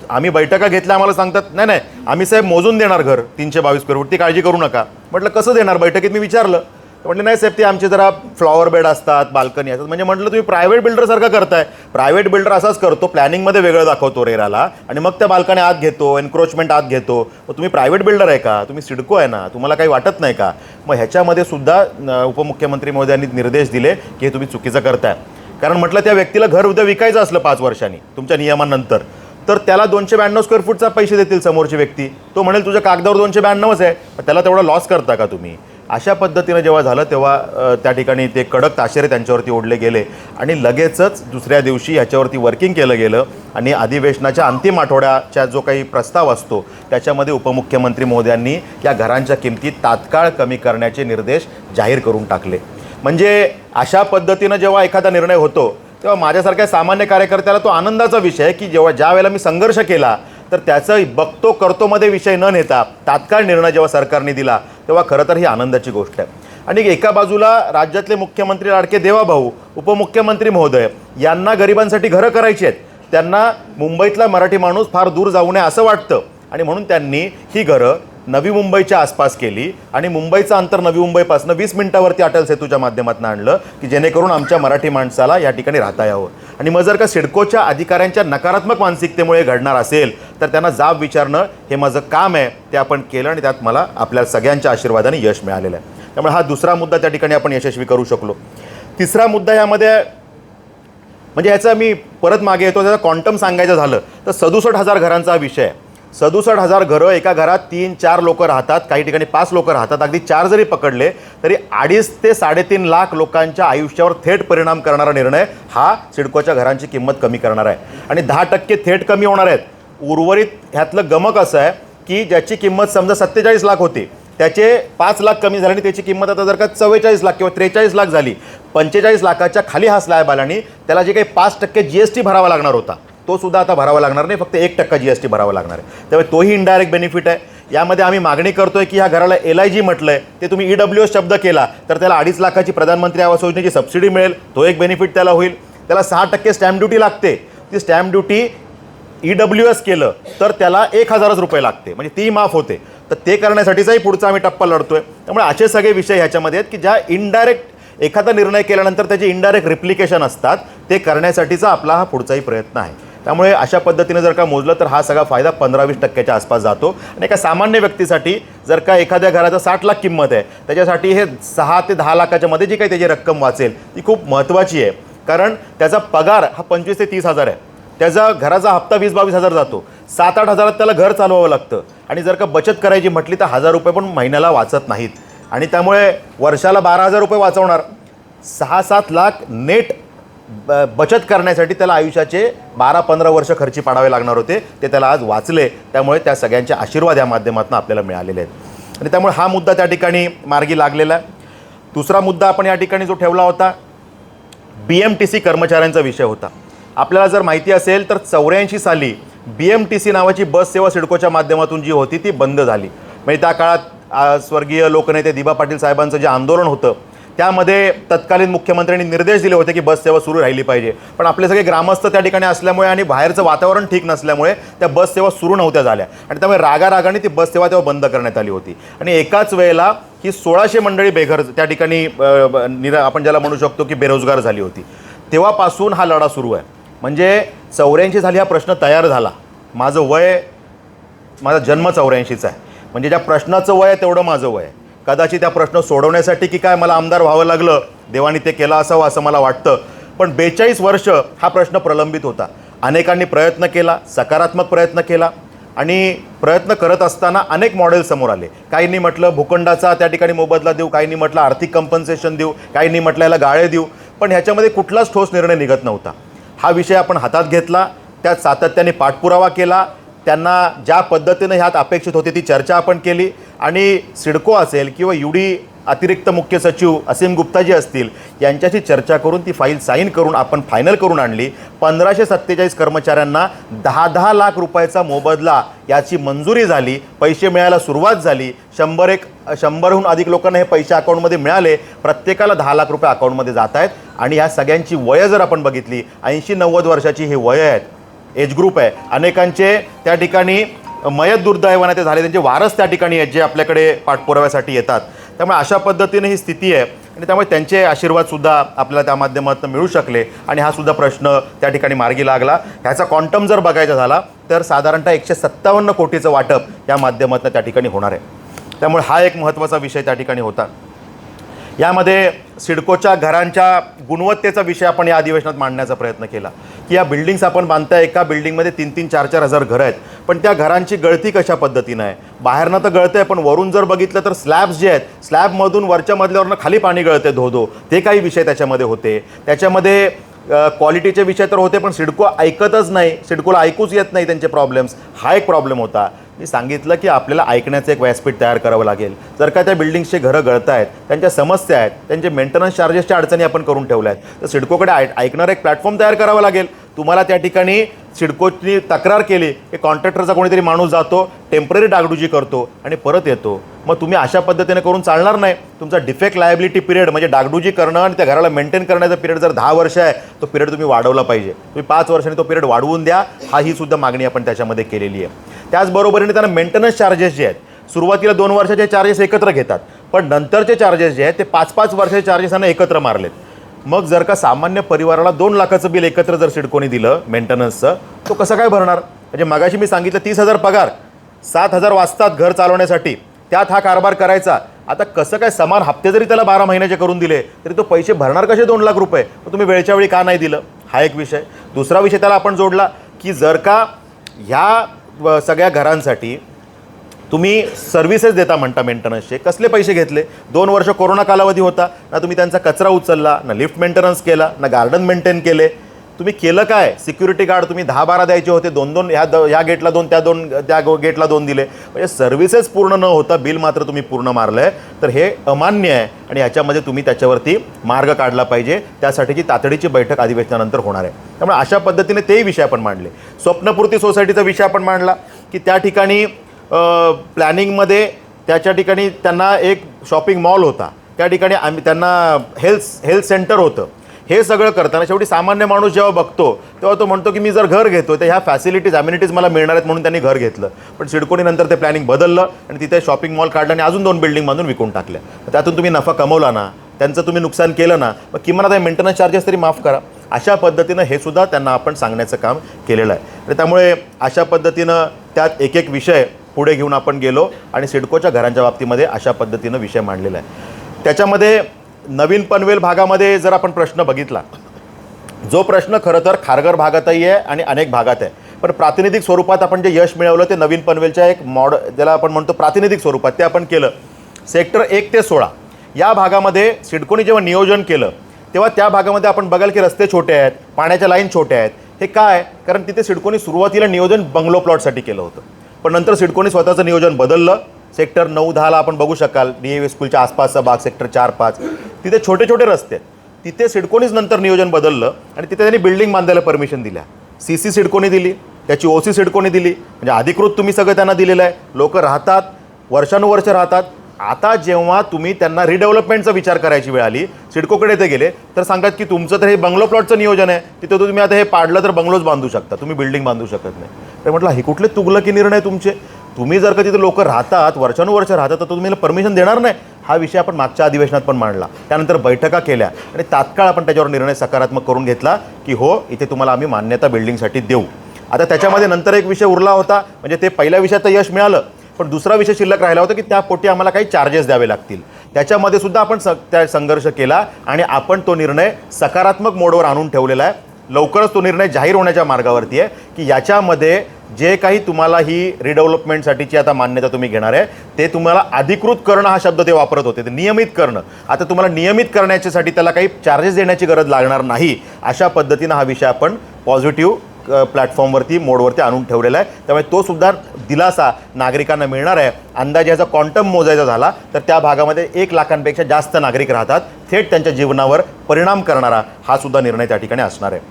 आम्ही बैठका घेतल्या, आम्हाला सांगतात नाही नाही आम्ही साहेब मोजून देणार घर 322 स्क्वेअर फूट, ती काळजी करू नका. म्हटलं कसं देणार? बैठकीत मी विचारलं तर म्हटलं नाही साहेब ते आमचे जरा फ्लॉवर बेड असतात, बाल्कनी असतात. म्हणजे म्हटलं तुम्ही प्रायव्हेट बिल्डरसारखं करताय. प्रायव्हेट बिल्डर असाच करतो, प्लॅनिंगमध्ये वेगळं दाखवतो रेराला आणि मग त्या बाल्कनी आत घेतो, एन्क्रोचमेंट आत घेतो. मग तुम्ही प्रायव्हेट बिल्डर आहे का? तुम्ही सिडको आहे ना, तुम्हाला काही वाटत नाही का? मग ह्याच्यामध्ये सुद्धा उपमुख्यमंत्री महोदयांनी निर्देश दिले की हे तुम्ही चुकीचं करताय. कारण म्हटलं त्या व्यक्तीला घर उद्या विकायचं असलं 5 वर्षांनी तुमच्या नियमानंतर, तर त्याला 292 स्क्वेअर फूटचा पैसे देतील समोरची व्यक्ती. तो म्हणेल तुझ्या कागदावर 292च आहे, त्याला तेवढा लॉस करता का तुम्ही? अशा पद्धतीनं जेव्हा झालं तेव्हा त्या ठिकाणी ते कडक ताशेरे त्यांच्यावरती ओढले गेले आणि लगेचच दुसऱ्या दिवशी ह्याच्यावरती वर्किंग केलं गेलं आणि अधिवेशनाच्या अंतिम आठवड्याचा जो काही प्रस्ताव असतो त्याच्यामध्ये उपमुख्यमंत्री महोदयांनी या घरांच्या किमती तात्काळ कमी करण्याचे निर्देश जाहीर करून टाकले. म्हणजे अशा पद्धतीनं जेव्हा एखादा निर्णय होतो तेव्हा माझ्यासारख्या सामान्य कार्यकर्त्याला तो आनंदाचा विषय आहे की ज्या वेळेला मी संघर्ष केला तर त्याचं बघतो करतोमध्ये विषय न नेता तात्काळ निर्णय जेव्हा सरकारने दिला तेव्हा खरं तर ही आनंदाची गोष्ट आहे. आणि एका बाजूला राज्यातले मुख्यमंत्री लाडके देवाभाऊ, उपमुख्यमंत्री महोदय यांना गरिबांसाठी घरं करायची आहेत. त्यांना मुंबईतला मराठी माणूस फार दूर जाऊ नये असं वाटतं आणि म्हणून त्यांनी ही घरं नवी मुंबईच्या आसपास केली आणि मुंबईचं अंतर नवी मुंबईपासून 20 मिनिटावरती अटल सेतूच्या माध्यमातून आणलं की जेणेकरून आमच्या मराठी माणसाला या ठिकाणी राहता यावं. आणि मग जर का सिडकोच्या अधिकाऱ्यांच्या नकारात्मक मानसिकतेमुळे घडणार असेल तर त्यांना जाब विचारणं हे माझं काम आहे, ते आपण केलं आणि त्यात मला आपल्या सगळ्यांच्या आशीर्वादाने यश मिळालेलं आहे. त्यामुळे हा दुसरा मुद्दा त्या ठिकाणी आपण यशस्वी करू शकलो. तिसरा मुद्दा यामध्ये म्हणजे ह्याचा मी परत मागे येतो, त्याचा क्वांटम सांगायचं झालं तर 67,000 घरांचा हा विषय आहे. 67,000 घरं, एका घरात 3-4 लोक राहतात, काही ठिकाणी 5 लोक राहतात. अगदी 4 जरी पकडले तरी 2.5 ते 3.5 लाख लोकांच्या आयुष्यावर थेट परिणाम करणारा निर्णय हा सिडकोच्या घरांची किंमत कमी करणार आहे. आणि 10% थेट कमी होणार आहेत. उर्वरित ह्यातलं गमक असं आहे की ज्याची किंमत समजा 47 लाख होती त्याचे 5 लाख कमी झाल्याने त्याची किंमत आता जर का 44 लाख किंवा 43 लाख झाली, 45 लाखाच्या खाली हा स्लॅब आल्याने त्याला जे काही 5% GST भरावा लागणार होता तो सुद्धा आता भरावा लागणार नाही, फक्त 1% GST भरावा लागणार आहे. त्यामुळे तोही इनडायरेक्ट बेनिफिट आहे. यामध्ये आम्ही मागणी करतोय की ह्या घराला LIG म्हटलं आहे, ते तुम्ही EWS शब्द केला तर त्याला 2.5 लाखाची प्रधानमंत्री आवास योजनेची सबसिडी मिळेल, तो एक बेनिफिट त्याला होईल. त्याला 6% स्टॅम्प ड्युटी लागते, ती स्टॅम्प ड्युटी EWS केलं तर त्याला 1,000 रुपये लागते, म्हणजे ती माफ होते. तर ते करण्यासाठीचाही पुढचा आम्ही टप्पा लढतोय. त्यामुळे असे सगळे विषय ह्याच्यामध्ये आहेत की ज्या इनडायरेक्ट एखादा निर्णय केल्यानंतर त्याचे इनडायरेक्ट रिप्लिकेशन असतात, ते करण्यासाठीचा आपला हा पुढचाही प्रयत्न आहे. त्यामुळे अशा पद्धतीने जर का मोजलं तर हा सगळा फायदा 15-20% आसपास जातो. आणि एका सामान्य व्यक्तीसाठी जर का एखाद्या घराचा 60 लाख किंमत आहे त्याच्यासाठी हे 6 ते 10 लाखाच्या मध्ये जी काही त्याची रक्कम वाचेल ती खूप महत्त्वाची आहे. कारण त्याचा पगार हा 25 ते 30 हजार आहे. त्याचा घराचा हप्ता 20-22 हजार जातो, 7-8 हजारात त्याला घर चालवावं लागतं. आणि जर का बचत करायची म्हटली तर 1000 रुपये पण महिन्याला वाचत नाहीत. आणि त्यामुळे वर्षाला 12,000 रुपये वाचवणार, 6-7 लाख नेट बचत करण्यासाठी त्याला आयुष्याचे 12-15 वर्ष खर्ची पाडावे लागणार होते, ते त्याला आज वाचले. त्यामुळे त्या सगळ्यांचे आशीर्वाद या माध्यमातून आपल्याला मिळालेले आहेत. आणि त्यामुळे हा मुद्दा त्या ठिकाणी मार्गी लागलेला आहे. दुसरा मुद्दा आपण या ठिकाणी जो ठेवला होता, BMTC कर्मचाऱ्यांचा विषय होता. आपल्याला जर माहिती असेल तर 84 साली BMTC नावाची बस सेवा सिडकोच्या माध्यमातून जी होती ती बंद झाली. म्हणजे त्या काळात स्वर्गीय लोकनेते दिबा पाटील साहेबांचं जे आंदोलन होतं त्यामध्ये तत्कालीन मुख्यमंत्र्यांनी निर्देश दिले होते की बस सेवा सुरू राहिली पाहिजे. पण आपले सगळे ग्रामस्थ त्या ठिकाणी असल्यामुळे आणि बाहेरचं वातावरण ठीक नसल्यामुळे त्या बस सेवा सुरू नव्हत्या झाल्या आणि त्यामुळे रागारागाने ती बस सेवा तेव्हा बंद करण्यात आली होती. आणि एकाच वेळेला ही 1600 मंडळी बेघर त्या ठिकाणी आपण ज्याला म्हणू शकतो की बेरोजगार झाली होती. तेव्हापासून हा लढा सुरू आहे. म्हणजे 84 साली हा प्रश्न तयार झाला. माझा जन्म 84चा आहे. म्हणजे ज्या प्रश्नाचं वय आहे तेवढं माझं वय आहे. कदाचित त्या प्रश्न सोडवण्यासाठी की काय मला आमदार व्हावं लागलं, देवाने ते केलं असावं असं मला वाटतं. पण 42 वर्ष हा प्रश्न प्रलंबित होता. अनेकांनी प्रयत्न केला, सकारात्मक प्रयत्न केला आणि प्रयत्न करत असताना अनेक मॉडेल समोर आले. काहींनी म्हटलं भूखंडाचा त्या ठिकाणी मोबदला देऊ, काहींनी म्हटलं आर्थिक कंपन्सेशन देऊ, काहींनी म्हटलं याला गाळे देऊ. पण ह्याच्यामध्ये कुठलाच ठोस निर्णय निघत नव्हता. हा विषय आपण हातात घेतला, त्यात सातत्याने पाठपुरावा केला, त्यांना ज्या पद्धतीनं ह्यात अपेक्षित होते ती चर्चा आपण केली आणि सिडको असेल किंवा UD अतिरिक्त मुख्य सचिव असीम गुप्ताजी असतील यांच्याशी चर्चा करून ती फाईल साईन करून आपण फायनल करून आणली. 1547 कर्मचाऱ्यांना 10-10 लाख रुपयाचा मोबदला याची मंजुरी झाली. पैसे मिळायला सुरुवात झाली. 100हून अधिक लोकांना हे पैसे अकाउंटमध्ये मिळाले. प्रत्येकाला 10 लाख रुपये अकाउंटमध्ये जात आहेत. आणि ह्या सगळ्यांची वयं जर आपण बघितली 80-90 वर्षाची ही वयं आहेत, एज ग्रुप आहे. अनेकांचे त्या ठिकाणी मयत दुर्दैवाने ते झाले, त्यांचे वारस त्या ठिकाणी आहेत जे आपल्याकडे पाठपुराव्यासाठी येतात. त्यामुळे अशा पद्धतीने ही स्थिती आहे आणि त्यामुळे त्यांचे आशीर्वादसुद्धा आपल्याला त्या माध्यमातून मिळू शकले आणि हा सुद्धा प्रश्न त्या ठिकाणी मार्गी लागला. ह्याचा क्वांटम जर बघायचा झाला तर साधारणतः 157 कोटीचं वाटप या माध्यमातून त्या ठिकाणी होणार आहे. त्यामुळे हा एक महत्त्वाचा विषय त्या ठिकाणी होता. यामध्ये सिडकोच्या घरांच्या गुणवत्तेचा विषय आपण या अधिवेशनात मांडण्याचा प्रयत्न केला की या बिल्डिंग्स आपण बांधताय, एका बिल्डिंगमध्ये 3-3, 4-4 हजार घरं आहेत, पण त्या घरांची गळती कशा पद्धतीनं आहे. बाहेरनं तर गळतं आहे पण वरून जर बघितलं तर स्लॅब्स जे आहेत स्लॅबमधून वरच्या मधल्यावरनं खाली पाणी गळते धो. ते काही विषय त्याच्यामध्ये होते. त्याच्यामध्ये क्वालिटीचे विषय तर होते पण सिडको ऐकतच नाही, सिडकोला ऐकूच येत नाही त्यांचे प्रॉब्लेम्स. हा एक प्रॉब्लेम होता. मी सांगितलं की आपल्याला ऐकण्याचं एक व्यासपीठ तयार करावं लागेल. जर का त्या बिल्डिंग्सचे घरं गळत आहेत, त्यांच्या समस्या आहेत, त्यांचे मेंटेनन्स चार्जेसच्या अडचणी आपण करून ठेवल्या आहेत, तर सिडकोकडे ऐकणारं एक प्लॅटफॉर्म तयार करावं लागेल. तुम्हाला त्या ठिकाणी सिडकोची तक्रार केली की कॉन्ट्रॅक्टरचा कोणीतरी माणूस जातो, टेम्पररी डागडुजी करतो आणि परत येतो. मग तुम्ही अशा पद्धतीने करून चालणार नाही. तुमचा डिफेक्ट लायबिलिटी पिरियड म्हणजे डागडुजी करणं आणि त्या घराला मेंटेन करण्याचा पिरियड जर 10 वर्ष आहे, तो पिरियड तुम्ही वाढवला पाहिजे. तुम्ही 5 वर्षांनी तो पिरियड वाढवून द्या. ही सुद्धा मागणी आपण त्याच्यामध्ये केलेली आहे. त्याचबरोबरीने त्यांना मेंटेनन्स चार्जेस जे आहेत सुरुवातीला 2 वर्षाचे चार्जेस एकत्र घेतात, पण नंतरचे चार्जेस जे आहेत ते 5-5 वर्षाचे चार्जेसांना एकत्र मारलेत. मग जर का सामान्य परिवाराला 2 लाखाचं बिल एकत्र जर सिडकोने दिलं मेंटेनन्सचं, तो कसं काय भरणार. म्हणजे मगाशी मी सांगितलं 30,000 पगार, 7,000 वाजतात घर चालवण्यासाठी, त्यात हा कारभार करायचा. आता कसं काय समान हप्ते जरी त्याला 12 महिन्याचे करून दिले तरी तो पैसे भरणार कसे 2 लाख रुपये. तुम्ही वेळच्या वेळी का नाही दिलं, हा एक विषय. दुसरा विषय त्याला आपण जोडला की जर का ह्या सगळ्या घरांसाठी तुम्ही सर्व्हिसेस देता म्हणता मेंटेनन्सचे, कसले पैसे घेतले. 2 वर्ष कोरोना कालावधी होता, ना तुम्ही त्यांचा कचरा उचलला, ना लिफ्ट मेंटेनन्स केला, ना गार्डन मेंटेन केले. तुम्ही केलं काय. सिक्युरिटी गार्ड तुम्ही 10-12 द्यायचे होते, 2-2 ह्या गेटला 2 त्या गेटला 2 दिले. म्हणजे सर्व्हिसेस पूर्ण न होता बिल मात्र तुम्ही पूर्ण मारलं आहे. तर हे अमान्य आहे आणि ह्याच्यामध्ये तुम्ही त्याच्यावरती मार्ग काढला पाहिजे. त्यासाठीची तातडीची बैठक अधिवेशनानंतर होणार आहे. त्यामुळे अशा पद्धतीने तेही विषय आपण मांडले. स्वप्नपूर्ती सोसायटीचा विषय आपण मांडला की त्या ठिकाणी प्लॅनिंगमध्ये त्याच्या ठिकाणी त्यांना एक शॉपिंग मॉल होता, त्या ठिकाणी त्यांना हेल्थ सेंटर होतं. हे सगळं करताना शेवटी सामान्य माणूस जेव्हा बघतो तेव्हा तो म्हणतो की मी जर घर घेतो तर ह्या फॅसिलिटीज अम्युनिटीज मला मिळणार आहेत म्हणून त्यांनी घर घेतलं. पण सिडकोने नंतर ते प्लॅनिंग बदललं आणि तिथे शॉपिंग मॉल काढलं आणि अजून 2 बिल्डिंग बांधून विकून टाकल्या. त्यातून तुम्ही नफा कमवला ना, त्यांचं तुम्ही नुकसान केलं ना, मग किमान आता मेंटेनन्स चार्जेस तरी माफ करा. अशा पद्धतीनं हे सुद्धा त्यांना आपण सांगण्याचं काम केलेलं आहे. आणि त्यामुळे अशा पद्धतीनं त्यात एक विषय पुढे घेऊन आपण गेलो आणि सिडकोच्या घरांच्या बाबतीमध्ये अशा पद्धतीनं विषय मांडलेला आहे. त्याच्यामध्ये नवीन पनवेल भागामध्ये जर आपण प्रश्न बघितला जो प्रश्न खरं तर खारघर भागातही आहे आणि अनेक भागात आहे, पण प्रातिनिधिक स्वरूपात आपण जे यश मिळवलं ते नवीन पनवेलच्या एक ज्याला आपण म्हणतो प्रातिनिधिक स्वरूपात ते आपण केलं. सेक्टर 1 ते 16 या भागामध्ये सिडकोने जेव्हा नियोजन केलं तेव्हा त्या भागामध्ये आपण बघाल की रस्ते छोटे आहेत, पाण्याच्या लाईन छोट्या आहेत. हे काय? कारण तिथे सिडकोने सुरुवातीला नियोजन बंगलो प्लॉटसाठी केलं होतं, पण नंतर सिडकोने स्वतःचं नियोजन बदललं. सेक्टर 9-10ला आपण बघू शकाल DAV स्कूलच्या आसपासचा भाग, सेक्टर 4-5 तिथे छोटे छोटे रस्ते आहेत. तिथे सिडकोनीच नंतर नियोजन बदललं आणि तिथे त्यांनी बिल्डिंग बांधायला परमिशन दिल्या. CC सिडकोने दिली, त्याची OC सिडकोने दिली, म्हणजे अधिकृत तुम्ही सगळं त्यांना दिलेलं आहे. लोक राहतात, वर्षानुवर्ष राहतात. आता जेव्हा तुम्ही त्यांना रिडेव्हलपमेंटचा विचार करायची वेळ आली, सिडकोकडे ते गेले तर सांगतात की तुमचं तर हे बंगलो प्लॉटचं नियोजन आहे, तिथे तुम्ही आता हे पाडलं तर बंगलोज बांधू शकता, तुम्ही बिल्डिंग बांधू शकत नाही. तर म्हटलं हे कुठले तुगलकी निर्णय तुमचे? तुम्ही जर का तिथे लोक राहतात, वर्षानुवर्ष राहतात, तर तुम्ही परमिशन देणार नाही. हा विषय आपण मागच्या अधिवेशनात पण मांडला, त्यानंतर बैठका केल्या आणि तात्काळ आपण त्याच्यावर निर्णय सकारात्मक करून घेतला की हो इथे तुम्हाला आम्ही मान्यता बिल्डिंगसाठी देऊ. आता त्याच्यामध्ये नंतर एक विषय उरला होता, म्हणजे ते पहिल्या विषयात यश मिळालं, पण दुसरा विषय शिल्लक राहिला होता की त्या पोटी आम्हाला काही चार्जेस द्यावे लागतील. त्याच्यामध्ये सुद्धा आपण त्या संघर्ष केला आणि आपण तो निर्णय सकारात्मक मोडवर आणून ठेवलेला आहे. लवकरच तो निर्णय जाहीर होण्याच्या मार्गावरती आहे की याच्यामध्ये जे काही तुम्हाला ही रिडेव्हलपमेंटसाठीची आता मान्यता तुम्ही घेणार आहे ते तुम्हाला अधिकृत करणं हा शब्द ते वापरत होते, ते नियमित करणं. आता तुम्हाला नियमित करण्याच्यासाठी त्याला काही चार्जेस देण्याची गरज लागणार नाही. अशा पद्धतीनं हा विषय आपण पॉझिटिव्ह प्लॅटफॉर्मवरती मोडवरती आणून ठेवलेला आहे. त्यामुळे तो सुद्धा दिलासा नागरिकांना मिळणार आहे. अंदाजे याचा क्वांटम मोजायचा झाला तर त्या भागामध्ये 1 लाखांपेक्षा जास्त नागरिक राहतात. थेट त्यांच्या जीवनावर परिणाम करणारा हा सुद्धा निर्णय त्या ठिकाणी असणार आहे.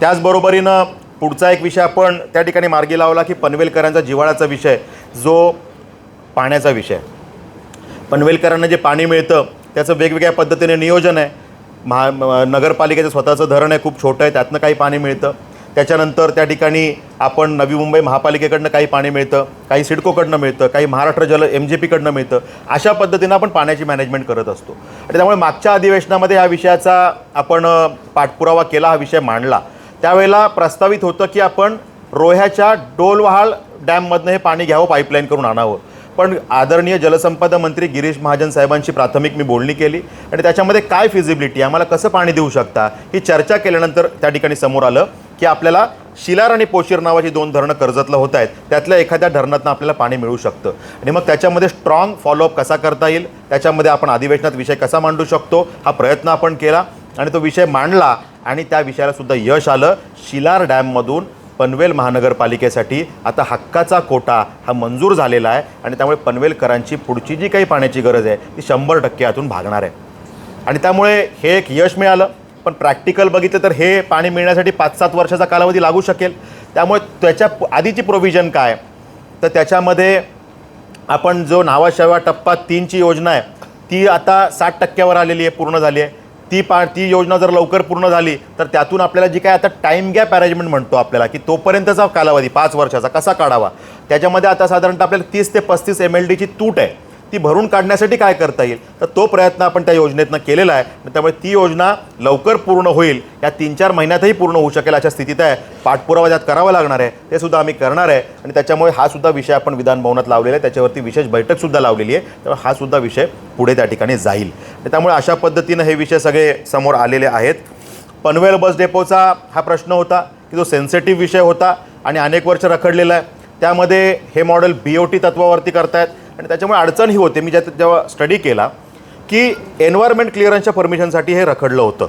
त्याचबरोबरीनं पुढचा एक विषय आपण त्या ठिकाणी मार्गी लावला की पनवेलकरांचा जिव्हाळ्याचा विषय, जो पाण्याचा विषय. पनवेलकरांना जे पाणी मिळतं त्याचं वेगवेगळ्या पद्धतीने नियोजन आहे. नगरपालिकेचं स्वतःचं धरण आहे, खूप छोटं आहे, त्यातनं काही पाणी मिळतं. त्याच्यानंतर त्या ठिकाणी आपण नवी मुंबई महापालिकेकडनं काही पाणी मिळतं, काही सिडकोकडनं मिळतं, काही महाराष्ट्र जल MJPकडनं मिळतं. अशा पद्धतीनं आपण पाण्याची मॅनेजमेंट करत असतो. आणि त्यामुळे मागच्या अधिवेशनामध्ये ह्या विषयाचा आपण पाठपुरावा केला, हा विषय मांडला. त्यावेळेला प्रस्तावित होतं की आपण रोह्याच्या डोलवहाळ डॅममधनं हे पाणी घ्यावं, पाईपलाईन करून आणावं. पण आदरणीय जलसंपदा मंत्री गिरीश महाजन साहेबांची प्राथमिक मी बोलणी केली आणि त्याच्यामध्ये काय फिजिबिलिटी, आम्हाला कसं पाणी देऊ शकता ही चर्चा केल्यानंतर त्या ठिकाणी समोर आलं की आपल्याला शिलार आणि पोशीर नावाची 2 धरणं कर्जतला होत आहेत, त्यातल्या एखाद्या धरणातनं आपल्याला पाणी मिळू शकतं. आणि मग त्याच्यामध्ये स्ट्रॉंग फॉलोअप कसा करता येईल, त्याच्यामध्ये आपण अधिवेशनात विषय कसा मांडू शकतो हा प्रयत्न आपण केला आणि तो विषय मांडला आणि त्या विषयाला सुद्धा यश आलं. शिलार डॅममधून पनवेल महानगरपालिकेसाठी आता हक्काचा कोटा हा मंजूर झालेला आहे आणि त्यामुळे पनवेलकरांची पुढची जी काही पाण्याची गरज आहे ती 100% यातून भागणार आहे. आणि त्यामुळे हे एक यश मिळालं. पण प्रॅक्टिकल बघितलं तर हे पाणी मिळण्यासाठी 5-7 वर्षाचा कालावधी लागू शकेल. त्यामुळे त्याच्या आधीची प्रोव्हिजन काय, तर त्याच्यामध्ये आपण जो नावाशेवा टप्पा 3ची योजना आहे ती आता 60% आलेली आहे, पूर्ण झाली आहे. ती योजना जर लवकर पूर्ण झाली तर त्यातून आपल्याला जी काय आता टाईम गॅप अरेंजमेंट म्हणतो आपल्याला की तोपर्यंतचा कालावधी 5 वर्षाचा कसा काढावा, त्याच्यामध्ये आता साधारणतः आपल्याला 30 ते 35 MLDची तूट आहे, ती भरून काढण्यासाठी काय करता येईल, तर तो प्रयत्न आपण त्या योजनेतनं केलेला आहे. त्यामुळे ती योजना लवकर पूर्ण होईल, या 3-4 महिन्यातही पूर्ण होऊ शकेल अशा स्थितीत आहे. पाठपुरावा त्यात करावा लागणार आहे, ते सुद्धा आम्ही करणार आहे. आणि त्याच्यामुळे हा सुद्धा विषय आपण विधान भवनात लावलेला आहे, त्याच्यावरती विशेष बैठकसुद्धा लावलेली आहे. त्यामुळे हा सुद्धा विषय पुढे त्या ठिकाणी जाईल. त्यामुळे अशा पद्धतीनं हे विषय सगळे समोर आलेले आहेत. पनवेल बस डेपोचा हा प्रश्न होता की जो सेन्सिटिव्ह विषय होता आणि अनेक वर्ष रखडलेला आहे. त्यामध्ये हे मॉडेल BOT तत्वावरती करतायत आणि त्याच्यामुळे अडचण ही होते. मी जेव्हा स्टडी केला की एन्व्हायरमेंट क्लिअरन्सच्या परमिशनसाठी हे रखडलं होतं.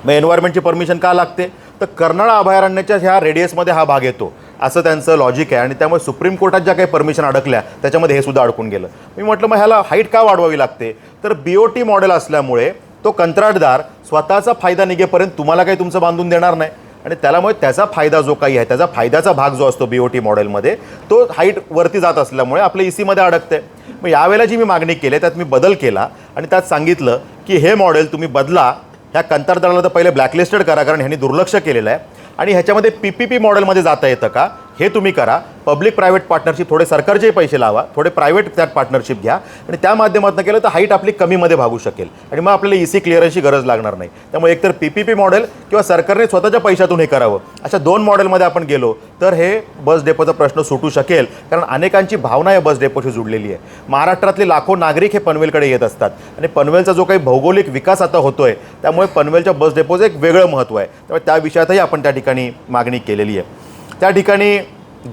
मग एन्व्हायरमेंटची परमिशन का लागते, तर कर्नाळा अभयारण्याच्या ह्या रेडियसमध्ये हा भाग येतो असं त्यांचं लॉजिक आहे. आणि त्यामुळे सुप्रीम कोर्टात ज्या काही परमिशन अडकल्या त्याच्यामध्ये हे सुद्धा अडकून गेलं. मी म्हटलं मग ह्याला हाईट का वाढवावी लागते, तर BOT मॉडेल असल्यामुळे तो कंत्राटदार स्वतःचा फायदा निघेपर्यंत तुम्हाला काही तुमचं बांधून देणार नाही आणि त्यामुळे त्याचा फायदा जो काही आहे, त्याचा फायद्याचा भाग जो असतो BOT मॉडेलमध्ये, तो हाईट वरती जात असल्यामुळे आपल्या ECमध्ये अडकते. मग यावेळेला जी मी मागणी केली त्यात मी बदल केला आणि त्यात सांगितलं की हे मॉडेल तुम्ही बदला, ह्या कंत्राटदाराला तर पहिले ब्लॅकलिस्टेड करा कारण ह्यांनी दुर्लक्ष केलेलं आहे आणि ह्याच्यामध्ये PPP मॉडेलमध्ये जाता येतं का, हे तुम्ही करा. पब्लिक प्रायव्हेट पार्टनरशिप, थोडे सरकारचे पैसे लावा, थोडे प्रायव्हेट त्यात पार्टनरशिप घ्या आणि त्या माध्यमातून केलं तर हाईट आपली कमीमध्ये भागू शकेल आणि मग आपल्याला EC क्लिअरन्सची गरज लागणार नाही. त्यामुळे एकतर PPP मॉडेल किंवा सरकारने स्वतःच्या पैशातून हे करावं, अशा 2 मॉडेलमध्ये आपण गेलो तर हे बस डेपोचा प्रश्न सुटू शकेल. कारण अनेकांची भावना या बस डेपोशी जुडलेली आहे. महाराष्ट्रातले लाखो नागरिक हे पनवेलकडे येत असतात आणि पनवेलचा जो काही भौगोलिक विकास आता होतोय त्यामुळे पनवेलच्या बस डेपोचं एक वेगळं महत्त्व आहे. त्यामुळे त्या विषयातही आपण त्या ठिकाणी मागणी केलेली आहे. त्या ठिकाणी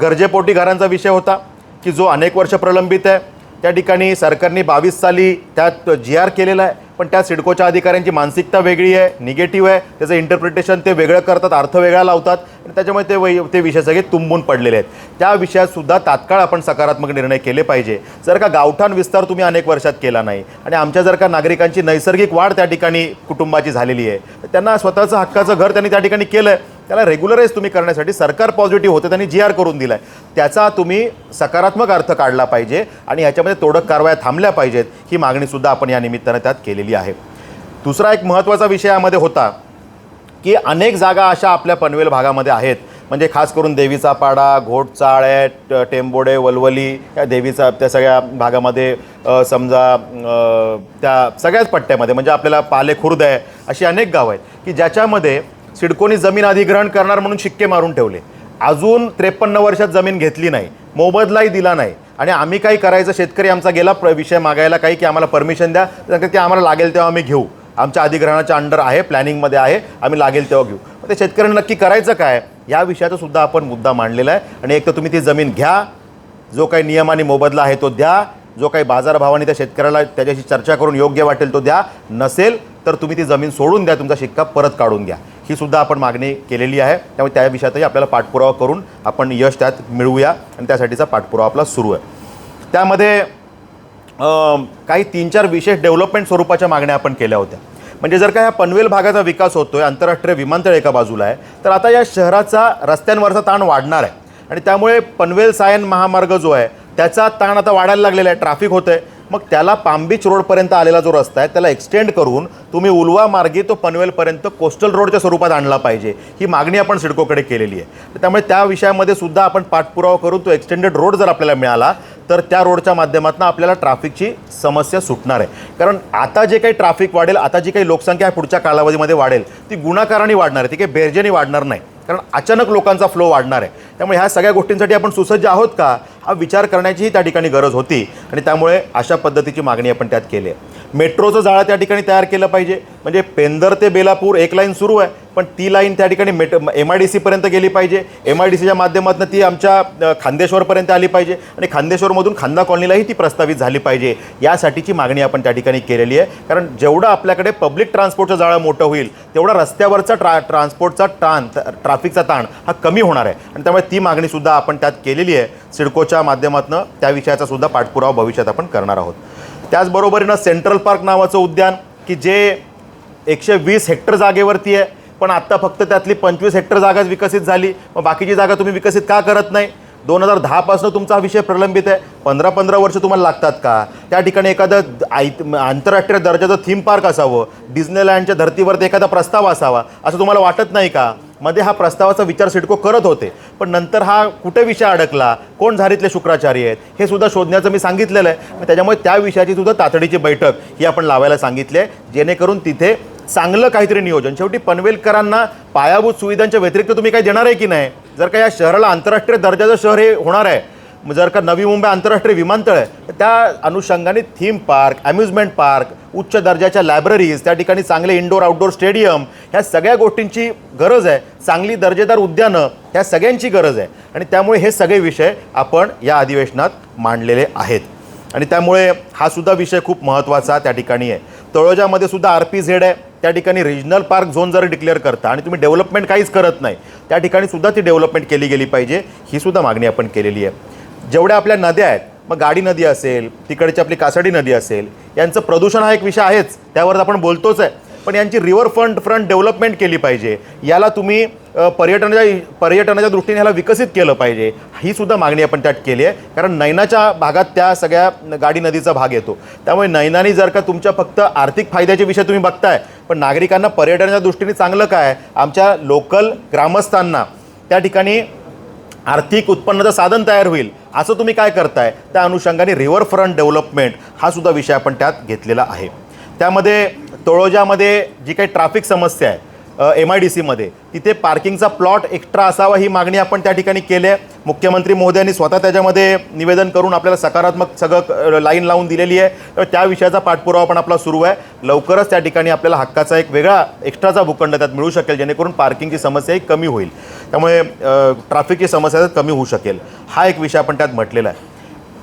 गरजेपोटी घरांचा विषय होता की जो अनेक वर्ष प्रलंबित आहे. त्या ठिकाणी सरकारने 22 साली त्यात GR केलेला आहे, पण त्या सिडकोच्या अधिकाऱ्यांची मानसिकता वेगळी आहे, निगेटिव्ह आहे. त्याचं इंटरप्रिटेशन ते वेगळं करतात, अर्थ वेगळा लावतात आणि त्याच्यामुळे ते विषय सगळे तुंबून पडलेले आहेत. त्या विषयातसुद्धा तात्काळ आपण सकारात्मक निर्णय केले पाहिजे. जर का गावठाण विस्तार तुम्ही अनेक वर्षात केला नाही आणि आमच्या जर का नागरिकांची नैसर्गिक वाढ त्या ठिकाणी कुटुंबाची झालेली आहे, तर त्यांना स्वतःचं हक्काचं घर त्यांनी त्या ठिकाणी केलं आहे, त्याला रेग्युलराईज तुम्ही करण्यासाठी सरकार पॉझिटिव्ह होतं, त्यांनी GR करून दिला आहे. त्याचा तुम्ही सकारात्मक अर्थ काढला पाहिजे आणि ह्याच्यामध्ये तोडक कारवाया थांबल्या पाहिजेत. ही मागणीसुद्धा आपण या निमित्तानं त्यात केलेली आहे. दुसरा एक महत्त्वाचा विषय यामध्ये होता की अनेक जागा अशा आपल्या पनवेल भागामध्ये आहेत, म्हणजे खास करून देवीचा पाडा, घोटचाळ, टेंबोडे, वलवली या देवीचा त्या सगळ्या भागामध्ये समजा त्या सगळ्याच पट्ट्यामध्ये म्हणजे आपल्याला पाले खुर्द आहे, अशी अनेक गावं आहेत की ज्याच्यामध्ये सिडकोनी जमीन अधिग्रहण करणार म्हणून शिक्के मारून ठेवले. अजून 53 वर्षात जमीन घेतली नाही, मोबदलाही दिला नाही आणि आम्ही काही करायचं. शेतकरी आमचा गेला विषय मागायला काही की आम्हाला परमिशन द्या, तर ते आम्हाला लागेल तेव्हा आम्ही घेऊ, आमच्या अधिग्रहणाच्या अंडर आहे, प्लॅनिंगमध्ये आहे, आम्ही लागेल तेव्हा घेऊ. मग ते शेतकऱ्यांना नक्की करायचं काय या विषयाचा सुद्धा आपण मुद्दा मांडलेला आहे. आणि एक तर तुम्ही ती जमीन घ्या, जो काही नियम आणि मोबदला आहे तो द्या, जो काही बाजारभावाने त्या शेतकऱ्याला त्याच्याशी चर्चा करून योग्य वाटेल तो द्या, नसेल तर तुम्ही ती जमीन सोडून द्या, तुमचा शिक्का परत काढून घ्या. ही सुद्धा आपण मागणी केलेली आहे. त्यामुळे त्या विषयातही आपल्याला पाठपुरावा करून आपण यश त्यात मिळवूया आणि त्यासाठीचा पाठपुरावा आपला सुरू आहे. त्यामध्ये काही 3-4 विशेष डेव्हलपमेंट स्वरूपाच्या मागण्या आपण केल्या होत्या. म्हणजे जर का ह्या पनवेल भागाचा विकास होतोय, आंतरराष्ट्रीय विमानतळ एका बाजूला आहे, तर आता या शहराचा रस्त्यांवरचा ताण वाढणार आहे आणि त्यामुळे पनवेल सायन महामार्ग जो आहे त्याचा ताण आता वाढायला लागलेला आहे, ट्रॅफिक होतं आहे. मग त्याला पाम बीच रोडपर्यंत आलेला जो रस्ता आहे त्याला एक्सटेंड करून तुम्ही उलवा मार्गे तो पनवेलपर्यंत कोस्टल रोडच्या स्वरूपात आणला पाहिजे. ही मागणी आपण सिडकोकडे केलेली आहे. त्यामुळे त्या विषयामध्ये सुद्धा आपण पाठपुरावा करून तो एक्सटेंडेड रोड जर आपल्याला मिळाला तर त्या रोडच्या माध्यमातून आपल्याला ट्रॅफिकची समस्या सुटणार आहे. कारण आता जे काही ट्रॅफिक वाढेल, आता जी काही लोकसंख्या पुढच्या कालावधीमध्ये वाढेल ती गुणाकाराने वाढणार आहे, ती काही बेरजेने वाढणार नाही. कारण अचानक लोकांचा फ्लो वाढणार आहे. त्यामुळे ह्या सगळ्या गोष्टींसाठी आपण सुसज्ज आहोत का हा विचार करण्याचीही त्या ठिकाणी गरज होती आणि त्यामुळे अशा पद्धतीची मागणी आपण त्यात केली आहे. मेट्रोचं जाळं त्या ठिकाणी तयार केलं पाहिजे. म्हणजे पेंदर ते बेलापूर एक लाईन सुरू आहे, पण ती लाईन त्या ठिकाणी MIDCपर्यंत गेली पाहिजे. MIDCच्या माध्यमातून ती आमच्या खांदेश्वरपर्यंत आली पाहिजे आणि खांदेश्वरमधून खांदा कॉलनीलाही ती प्रस्तावित झाली पाहिजे. यासाठीची मागणी आपण त्या ठिकाणी केलेली आहे. कारण जेवढं आपल्याकडे पब्लिक ट्रान्सपोर्टचं जाळं मोठं होईल तेवढा रस्त्यावरचा ट्रान्सपोर्टचा ट्रॅफिकचा ताण हा कमी होणार आहे आणि त्यामुळे ती मागणीसुद्धा आपण त्यात केलेली आहे. सिडकोच्या माध्यमातून त्या विषयाचा सुद्धा पाठपुरावा भविष्यात आपण करणार आहोत. त्याचबरोबरीनं सेंट्रल पार्क नावाचं उद्यान की जे 120 हेक्टर जागेवरती आहे, पण आत्ता फक्त त्यातली 25 हेक्टर जागाच विकसित झाली. मग बाकीची जागा तुम्ही विकसित का करत नाही? 2010पासून तुमचा हा विषय प्रलंबित आहे. 15-15 वर्ष तुम्हाला लागतात का? त्या ठिकाणी एखादं आंतरराष्ट्रीय दर्जाचं थीम पार्क असावं, डिझनीलँडच्या धर्तीवरती एखादा प्रस्ताव असावा असं तुम्हाला वाटत नाही का? मध्ये हा प्रस्तावाचा विचार सिडको करत होते, पण नंतर हा कुठे विषय अडकला, कोण झारीतले शुक्राचार्य आहेत हे सुद्धा शोधण्याचं मी सांगितलेलं आहे. त्याच्यामुळे त्या विषयाची सुद्धा तातडीची बैठक ही आपण लावायला सांगितली आहे, जेणेकरून तिथे चांगलं काहीतरी नियोजन. शेवटी पनवेलकरांना पायाभूत सुविधांच्या व्यतिरिक्त तुम्ही काही देणार आहे की नाही? जर का या शहराला आंतरराष्ट्रीय दर्जाचं शहर हे होणार आहे, जर का नवी मुंबई आंतरराष्ट्रीय विमानतळ आहे तर त्या अनुषंगाने थीम पार्क, अम्युजमेंट पार्क, उच्च दर्जाच्या लायब्ररीज, त्या ठिकाणी चांगले इंडोर आउटडोर स्टेडियम, ह्या सगळ्या गोष्टींची गरज आहे. चांगली दर्जेदार उद्यानं ह्या सगळ्यांची गरज आहे आणि त्यामुळे हे सगळे विषय आपण या अधिवेशनात मांडलेले आहेत. आणि त्यामुळे हा सुद्धा विषय खूप महत्त्वाचा त्या ठिकाणी आहे. तळोजामध्ये सुद्धा RPZ आहे, त्या ठिकाणी रिजनल पार्क झोन जर डिक्लेअर करता आणि तुम्ही डेव्हलपमेंट काहीच करत नाही, त्या ठिकाणी सुद्धा ती डेव्हलपमेंट केली गेली पाहिजे. ही सुद्धा मागणी आपण केलेली आहे. जेवढ्या आपल्या नद्या आहेत, मग गाडी नदी असेल, तिकडची आपली कासाडी नदी असेल, यांचं प्रदूषण हा एक विषय आहेच, त्यावर आपण बोलतोच आहे, पण यांची रिव्हर फ्रंट डेव्हलपमेंट केली पाहिजे. याला तुम्ही पर्यटनाच्या दृष्टीने ह्याला विकसित केलं पाहिजे. ही सुद्धा मागणी आपण त्यात केली आहे. कारण नैनाच्या भागात त्या सगळ्या गाडी नदीचा भाग येतो, त्यामुळे नैनानी जर का तुमच्या फक्त आर्थिक फायद्याचे विषय तुम्ही बघताय, पण नागरिकांना पर्यटनाच्या दृष्टीने चांगलं काय, आमच्या लोकल ग्रामस्थांना त्या ठिकाणी आर्थिक उत्पन्नाचं साधन तयार होईल असं तुम्ही काय करताय, त्या अनुषंगाने रिव्हरफ्रंट डेव्हलपमेंट हा सुद्धा विषय आपण त्यात घेतलेला आहे. त्यामध्ये तळोजामध्ये जी काही ट्रॅफिक समस्या आहे MIDCमध्ये, तिथे पार्किंगचा प्लॉट एक्स्ट्रा असावा ही मागणी आपण त्या ठिकाणी केली आहे. मुख्यमंत्री महोदयांनी स्वतः त्याच्यामध्ये निवेदन करून आपल्याला सकारात्मक सगळं लाईन लावून दिलेली आहे. तर त्या विषयाचा पाठपुरावा पण आपला सुरू आहे. लवकरच त्या ठिकाणी आपल्याला हक्काचा एक वेगळा एक्स्ट्राचा भूखंड त्यात मिळू शकेल, जेणेकरून पार्किंगची समस्याही कमी होईल. त्यामुळे ट्रॅफिकची समस्या कमी होऊ शकेल. हा एक विषय आपण त्यात म्हटलेला आहे.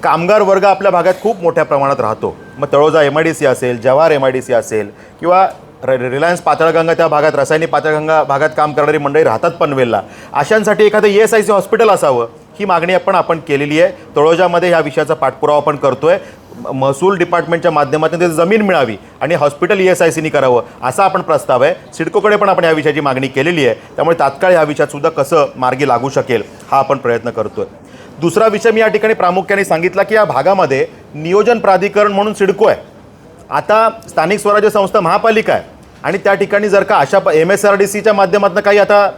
कामगार वर्ग आपल्या भागात खूप मोठ्या प्रमाणात राहतो. मग तळोजा MIDC असेल, जव्हार MIDC असेल किंवा रिलायन्स पाताळगंगा त्या भागात, रासायनिक पाताळगंगा भागात काम करणारी मंडळी राहतात पनवेलला. अशांसाठी एखादं ESIC हॉस्पिटल असावं ही मागणी आपण केलेली आहे. तळोजामध्ये ह्या विषयाचा पाठपुरावा आपण करतोय. महसूल डिपार्टमेंटच्या माध्यमातून त्याची जमीन मिळावी आणि हॉस्पिटल ESICनी करावं असा आपण प्रस्ताव आहे. सिडकोकडे पण आपण या विषयाची मागणी केलेली आहे. त्यामुळे तात्काळ ह्या विषयात सुद्धा कसं मार्गी लागू शकेल हा आपण प्रयत्न करतोय. दुसरा विषय मी या ठिकाणी प्रामुख्याने सांगितला की या भागामध्ये नियोजन प्राधिकरण म्हणून सिडको आहे. आता स्थानिक स्वराज्य संस्था महापालिका आहे आणि त्या ठिकाणी जर का अशा MSRDCच्या माध्यमातून काही आता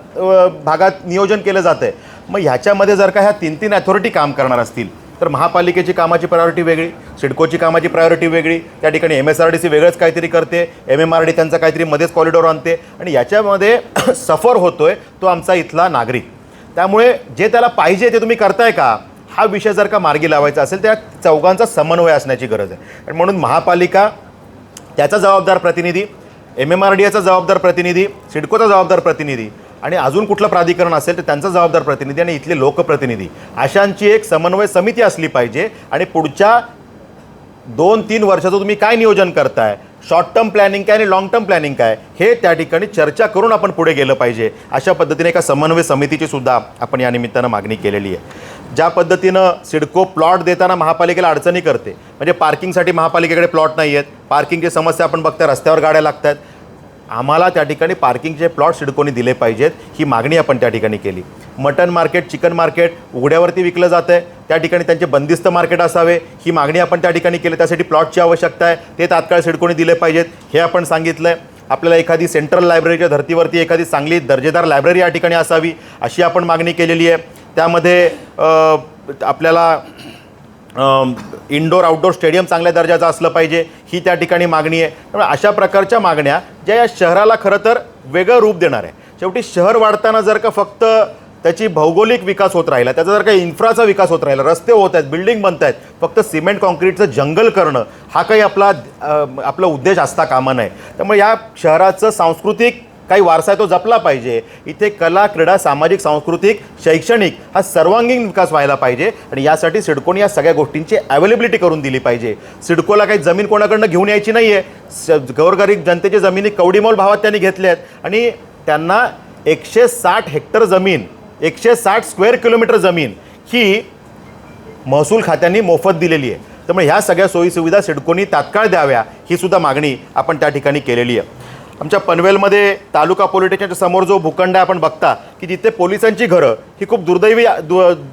भागात नियोजन केलं जातं आहे, मग ह्याच्यामध्ये जर का ह्या 3 अथॉरिटी काम करणार असतील तर महापालिकेची कामाची प्रायोरिटी वेगळी, सिडकोची कामाची प्रायोरिटी वेगळी, त्या ठिकाणी MSRDC वेगळंच काहीतरी करते, MMRD त्यांचा काहीतरी मध्येच कॉरिडॉर आणते आणि याच्यामध्ये सफर होतोय तो आमचा इथला नागरिक. त्यामुळे जे त्याला पाहिजे ते तुम्ही करताय का, हा विषय जर का मार्गी लावायचा असेल तर या चौघांचा समन्वय असण्याची गरज आहे. आणि म्हणून महापालिका त्याचा जबाबदार प्रतिनिधी, MMRDAचा जबाबदार प्रतिनिधी, सिडकोचा जबाबदार प्रतिनिधी आणि अजून कुठलं प्राधिकरण असेल तर त्यांचा जबाबदार प्रतिनिधी आणि इथले लोकप्रतिनिधी अशांची एक समन्वय समिती असली पाहिजे. आणि पुढच्या 2-3 वर्षाचं तुम्ही काय नियोजन करताय, शॉर्ट टर्म प्लॅनिंग काय आणि लाँग टर्म प्लॅनिंग काय, हे त्या ठिकाणी चर्चा करून आपण पुढे गेलं पाहिजे. अशा पद्धतीने एका समन्वय समितीची सुद्धा आपण या निमित्तानं मागणी केलेली आहे. ज्या पद्धतीनं सिडको प्लॉट देताना महापालिकेला अडचणी करते, म्हणजे पार्किंगसाठी महापालिकेकडे प्लॉट नाही आहेत, पार्किंगची समस्या आपण बघता, रस्त्यावर गाड्या लागत आहेत. आम्हाला त्या ठिकाणी पार्किंगचे प्लॉट सिडकोने दिले पाहिजेत ही मागणी आपण त्या ठिकाणी केली. मटन मार्केट, चिकन मार्केट उघड्यावरती विकलं जातं आहे, त्या ठिकाणी त्यांचे बंदिस्त मार्केट असावे ही मागणी आपण त्या ठिकाणी केली. त्यासाठी प्लॉटची आवश्यकता आहे, ते तात्काळ सिडकोने दिले पाहिजेत हे आपण सांगितलं आहे. आपल्याला एखादी सेंट्रल लायब्ररीच्या धर्तीवरती एखादी चांगली दर्जेदार लायब्ररी या ठिकाणी असावी अशी आपण मागणी केलेली आहे. त्यामध्ये आपल्याला इनडोर आउटडोर स्टेडियम चांगल्या दर्जाचं असलं पाहिजे ही त्या ठिकाणी मागणी आहे. त्यामुळे अशा प्रकारच्या मागण्या ज्या या शहराला खरं तर वेगळं रूप देणार आहे. शेवटी शहर वाढताना जर का फक्त त्याची भौगोलिक विकास होत राहिला, त्याचा जर काही इन्फ्राचा विकास होत राहिला, रस्ते होत आहेत, बिल्डिंग बनत आहेत, फक्त सिमेंट कॉन्क्रीटचं जंगल करणं हा काही आपला उद्देश असता कामा नये. त्यामुळे या शहराचं सांस्कृतिक काही वारसा आहे तो जपला पाहिजे. इथे कला, क्रीडा, सामाजिक, सांस्कृतिक, शैक्षणिक हा सर्वांगीण विकास व्हायला पाहिजे आणि यासाठी सिडकोने या सगळ्या गोष्टींची अवेलेबिलिटी करून दिली पाहिजे. सिडकोला काही जमीन कोणाकडनं घेऊन यायची नाही आहे. गोरगरीब जनतेची जमिनी कवडीमोल भावात त्यांनी घेतल्या आहेत आणि त्यांना 160 हेक्टर जमीन, 160 स्क्वेअर किलोमीटर जमीन ही महसूल खात्यांनी मोफत दिलेली आहे. त्यामुळे ह्या सगळ्या सोयीसुविधा सिडकोनी तात्काळ द्याव्या ही सुद्धा मागणी आपण त्या ठिकाणी केलेली आहे. आमच्या पनवेलमध्ये तालुका पोलीस स्टेशनच्या समोर जो भूखंड आहे आपण बघता की जिथे पोलिसांची घरं ही खूप दुर्दैवी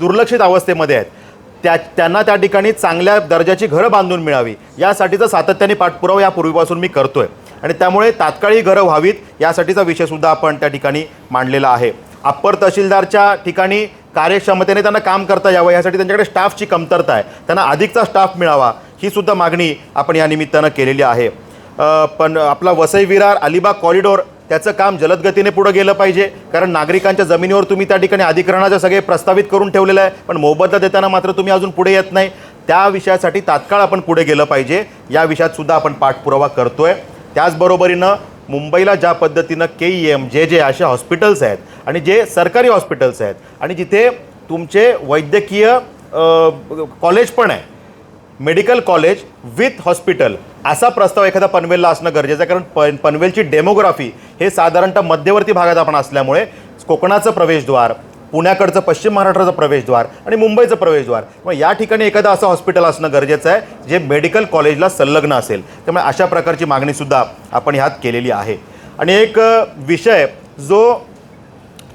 दुर्लक्षित अवस्थेमध्ये आहेत, त्यांना त्या ठिकाणी चांगल्या दर्जाची घरं बांधून मिळावी यासाठीचा सातत्याने पाठपुरावा यापूर्वीपासून मी करतोय आणि त्यामुळे तात्काळ ही घरं व्हावीत यासाठीचा विषयसुद्धा आपण त्या ठिकाणी मांडलेला आहे. अप्पर तहसीलदारच्या ठिकाणी कार्यक्षमतेने त्यांना काम करता यावं यासाठी त्यांच्याकडे स्टाफची कमतरता आहे, त्यांना अधिकचा स्टाफ मिळावा ही सुद्धा मागणी आपण या निमित्तानं केलेली आहे. पण आपला वसई विरार अलिबाग कॉरिडॉर त्याचं काम जलद गतीने पुढे गेलं पाहिजे, कारण नागरिकांच्या जमिनीवर तुम्ही त्या ठिकाणी अधिग्रहणाचे सगळे प्रस्तावित करून ठेवलेलं आहे, पण मोबदला देताना मात्र तुम्ही अजून पुढे येत नाही. त्या विषयासाठी तात्काळ आपण पुढे गेलं पाहिजे या विषयात सुद्धा आपण पाठपुरावा करतोय. त्याचबरोबरीनं मुंबईला ज्या पद्धतीनं KEM जे असे हॉस्पिटल्स आहेत आणि जे सरकारी हॉस्पिटल्स आहेत आणि जिथे तुमचे वैद्यकीय कॉलेज पण आहे, मेडिकल कॉलेज विथ हॉस्पिटल असा प्रस्ताव एखादा पनवेलला असणं गरजेचं आहे. कारण पनवेलची डेमोग्राफी हे साधारणतः मध्यवर्ती भागात आपण असल्यामुळे कोकणाचं प्रवेशद्वार, पुण्याकडचं पश्चिम महाराष्ट्राचं प्रवेशद्वार आणि मुंबईचं प्रवेशद्वार, मग या ठिकाणी एखादं असं हॉस्पिटल असणं गरजेचं आहे जे मेडिकल कॉलेजला संलग्न असेल. त्यामुळे अशा प्रकारची मागणीसुद्धा आपण ह्यात केलेली आहे. आणि एक विषय जो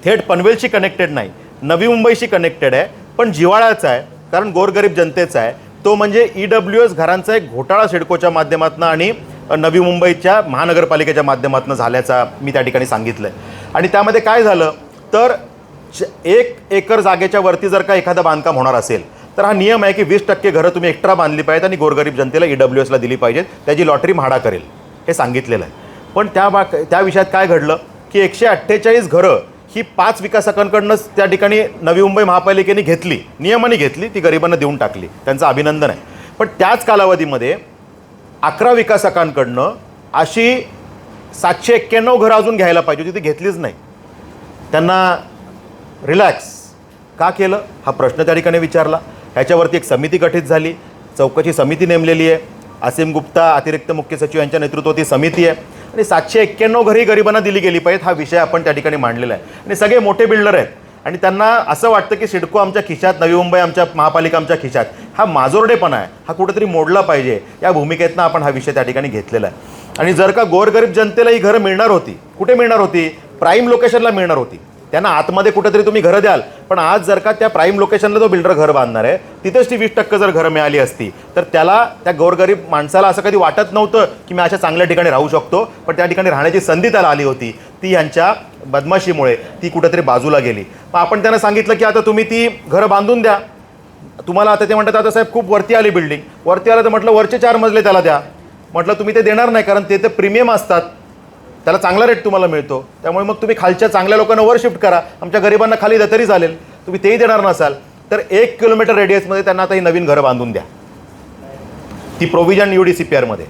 थेट पनवेलशी कनेक्टेड नाही, नवी मुंबईशी कनेक्टेड आहे पण जिव्हाळ्याचा आहे कारण गोरगरीब जनतेचा आहे, तो म्हणजे EWS घरांचा एक घोटाळा सिडकोच्या माध्यमातून आणि नवी मुंबईच्या महानगरपालिकेच्या माध्यमातून झाल्याचा मी त्या ठिकाणी सांगितलं आहे. आणि त्यामध्ये काय झालं तर 1 एकर जागेच्या वरती जर का एखादं बांधकाम होणार असेल तर हा नियम आहे की 20% घरं तुम्ही एक्स्ट्रा बांधली पाहिजेत आणि गोरगरीब जनतेला EWSला दिली पाहिजेत, त्याची लॉटरी म्हाडा करेल हे सांगितलेलं आहे. पण त्या विषयात काय घडलं की 148 घरं ही 5 विकासकांकडूनच त्या ठिकाणी नवी मुंबई महापालिकेने घेतली, नियमाने घेतली, ती गरिबांना देऊन टाकली. त्यांचं अभिनंदन आहे. पण त्याच कालावधीमध्ये 11 विकासकांकडनं अशी 791 घरं अजून घ्यायला पाहिजे होती, ती घेतलीच नाही. त्यांना रिलॅक्स का केलं हा प्रश्न त्या ठिकाणी विचारला. ह्याच्यावरती एक समिती गठीत झाली, चौकशी समिती नेमलेली आहे. असीम गुप्ता अतिरिक्त मुख्य सचिव यांच्या नेतृत्वात ही समिती आहे आणि 791 घरी गरिबांना दिली गेली पाहिजेत हा विषय आपण त्या ठिकाणी मांडलेला आहे. आणि सगळे मोठे बिल्डर आहेत आणि त्यांना असं वाटतं की सिडको आमच्या खिशात, नवी मुंबई आमच्या महापालिका आमच्या खिशात. हा माजोरडेपणा आहे, हा कुठेतरी मोडला पाहिजे या भूमिकेतनं आपण हा विषय त्या ठिकाणी घेतलेला आहे. आणि जर का गोरगरीब जनतेला ही घरं मिळणार होती, कुठे मिळणार होती? प्राईम लोकेशनला मिळणार होती. त्यांना आतमध्ये कुठेतरी तुम्ही घरं द्याल, पण आज जर का त्या प्राईम लोकेशनला जो बिल्डर घर बांधणार आहे तिथेच ती 20% जर घरं मिळाली असती तर त्या गोरगरीब माणसाला असं कधी वाटत नव्हतं की मी अशा चांगल्या ठिकाणी राहू शकतो. पण त्या ठिकाणी राहण्याची संधी त्याला आली होती, ती यांच्या बदमाशीमुळे ती कुठेतरी बाजूला गेली. मग आपण त्यांना सांगितलं की आता तुम्ही ती घरं बांधून द्या. तुम्हाला आता ते म्हणतात आता साहेब खूप वरती आली बिल्डिंग, वरती आलं तर म्हटलं वरचे 4 मजले त्याला द्या. म्हटलं तुम्ही ते देणार नाही, कारण ते तर प्रीमियम असतात, त्याला चांगला रेट तुम्हाला मिळतो. त्यामुळे मग तुम्ही खालच्या चांगल्या लोकांना वर शिफ्ट करा, आमच्या गरिबांना खाली द्या तरी चालेल. तुम्ही तेही देणार नसाल तर 1 किलोमीटर रेडियसमध्ये त्यांना आता ही नवीन घरं बांधून द्या, ती प्रोव्हिजन UDCPRमध्ये.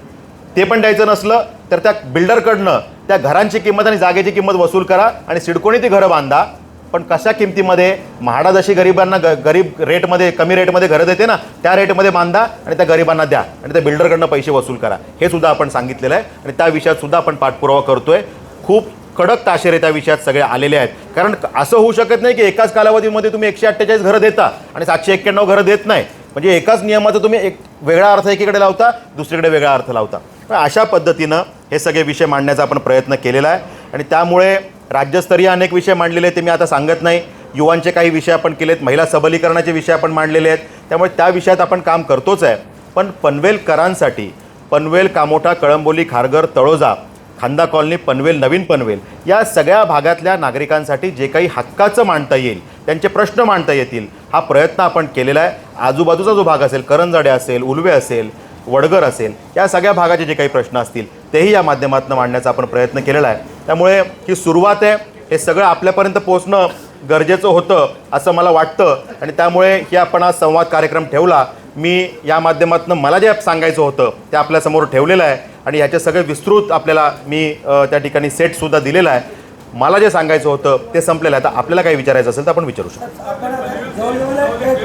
ते पण द्यायचं नसलं तर त्या बिल्डरकडनं त्या घरांची किंमत आणि जागेची किंमत वसूल करा आणि सिडकोने ती घरं बांधा. पण कशा किमतीमध्ये? म्हाडा जशी गरिबांना गरीब रेटमध्ये, कमी रेटमध्ये घरं देते ना, त्या रेटमध्ये बांधा आणि त्या गरिबांना द्या आणि त्या बिल्डरकडनं पैसे वसूल करा. हे सुद्धा आपण सांगितलेलं आहे आणि त्या विषयात सुद्धा आपण पाठपुरावा करतोय. खूप कडक ताशेरे त्या विषयात सगळे आलेले आहेत. कारण असं होऊ शकत नाही की एकाच कालावधीमध्ये तुम्ही 148 घरं देता आणि 791 घरं देत नाही. म्हणजे एकाच नियमाचा तुम्ही एक वेगळा अर्थ एकीकडे लावता, दुसरीकडे वेगळा अर्थ लावता. अशा पद्धतीनं हे सगळे विषय मांडण्याचा आपण प्रयत्न केलेला आहे आणि त्यामुळे राज्यस्तरीय अनेक विषय मांडलेले आहेत, ते मी आता सांगत नाही. युवांचे काही विषय आपण केलेत, महिला सबलीकरणाचे विषय आपण मांडलेले आहेत. त्यामुळे त्या विषयात आपण काम करतोच आहे. पण पनवेलकरांसाठी पनवेल, कामोठा, कळंबोली, खारघर, तळोजा, खांदा कॉलनी, पनवेल, नवीन पनवेल या सगळ्या भागातल्या नागरिकांसाठी जे काही हक्काचं मांडता येईल, त्यांचे प्रश्न मांडता येतील, हा प्रयत्न आपण केलेला आहे. आजूबाजूचा जो भाग असेल, करंजाडे असेल, उलवे असेल, वडगर असेल, या सगळ्या भागाचे जे काही प्रश्न असतील तेही या माध्यमातून मांडण्याचा आपण प्रयत्न केलेला आहे. त्यामुळे ही सुरुवात आहे. हे सगळं आपल्यापर्यंत पोहोचणं गरजेचं होतं असं मला वाटतं आणि त्यामुळे हे आपण आज संवाद कार्यक्रम ठेवला. मी या माध्यमातून मला जे सांगायचं होतं ते आपल्यासमोर ठेवलेलं आहे आणि ह्याचे सगळे विस्तृत आपल्याला मी त्या ठिकाणी सेटसुद्धा दिलेला आहे. मला जे सांगायचं होतं ते संपलेलं आहे. आता आपल्याला काही विचारायचं असेल तर आपण विचारू शकतो. आपण जवळजवळ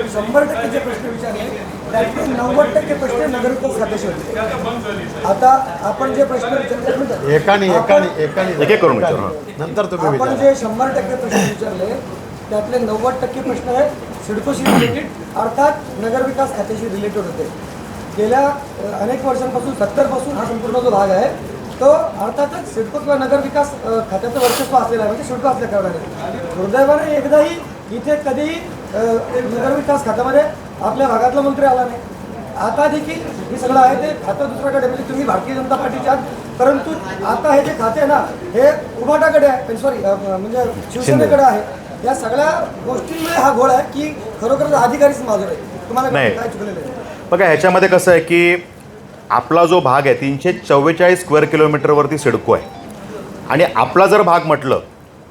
100% प्रश्न विचारले, त्यातले 90% प्रश्न नगरविकास खात्याचे होते. आता आपण जे प्रश्न विचारले एकाने एक एक करून विचारू. नंतर तुम्ही आपण जे 100% प्रश्न विचारले त्यातले 90% प्रश्न हे सिडकोशी रिलेटेड, अर्थात नगरविकास खात्याशी रिलेटेड होते. गेल्या अनेक वर्षांपासून 70 पासून हा संपूर्ण जो भाग आहे तो अर्थातच सिडको किंवा नगरविकास खात्याचं वर्चस्व असलेलं आहे, म्हणजे सिडको असल्या कारणाने. दुर्दैवाने एकदाही इथे कधीही नगरविकास खात्यामध्ये आपल्या भागातला मंत्री आला नाही. आता देखील हे सगळं आहे ते खातं दुसऱ्याकडे, म्हणजे तुम्ही भारतीय जनता पार्टीच्या आहात, परंतु आता हे जे खाते आहे ना हे उभाटाकडे आहे, सॉरी म्हणजे शिवसेनेकडे आहे. या सगळ्या गोष्टींमुळे हा घोळ आहे की खरोखरच अधिकारीच माजूर आहे. तुम्हाला नाही. काय चुकलेलं आहे? बघा ह्याच्यामध्ये कसं आहे की आपला जो भाग आहे 344 स्क्वेअर किलोमीटरवरती सिडको आहे आणि आपला जर भाग म्हटलं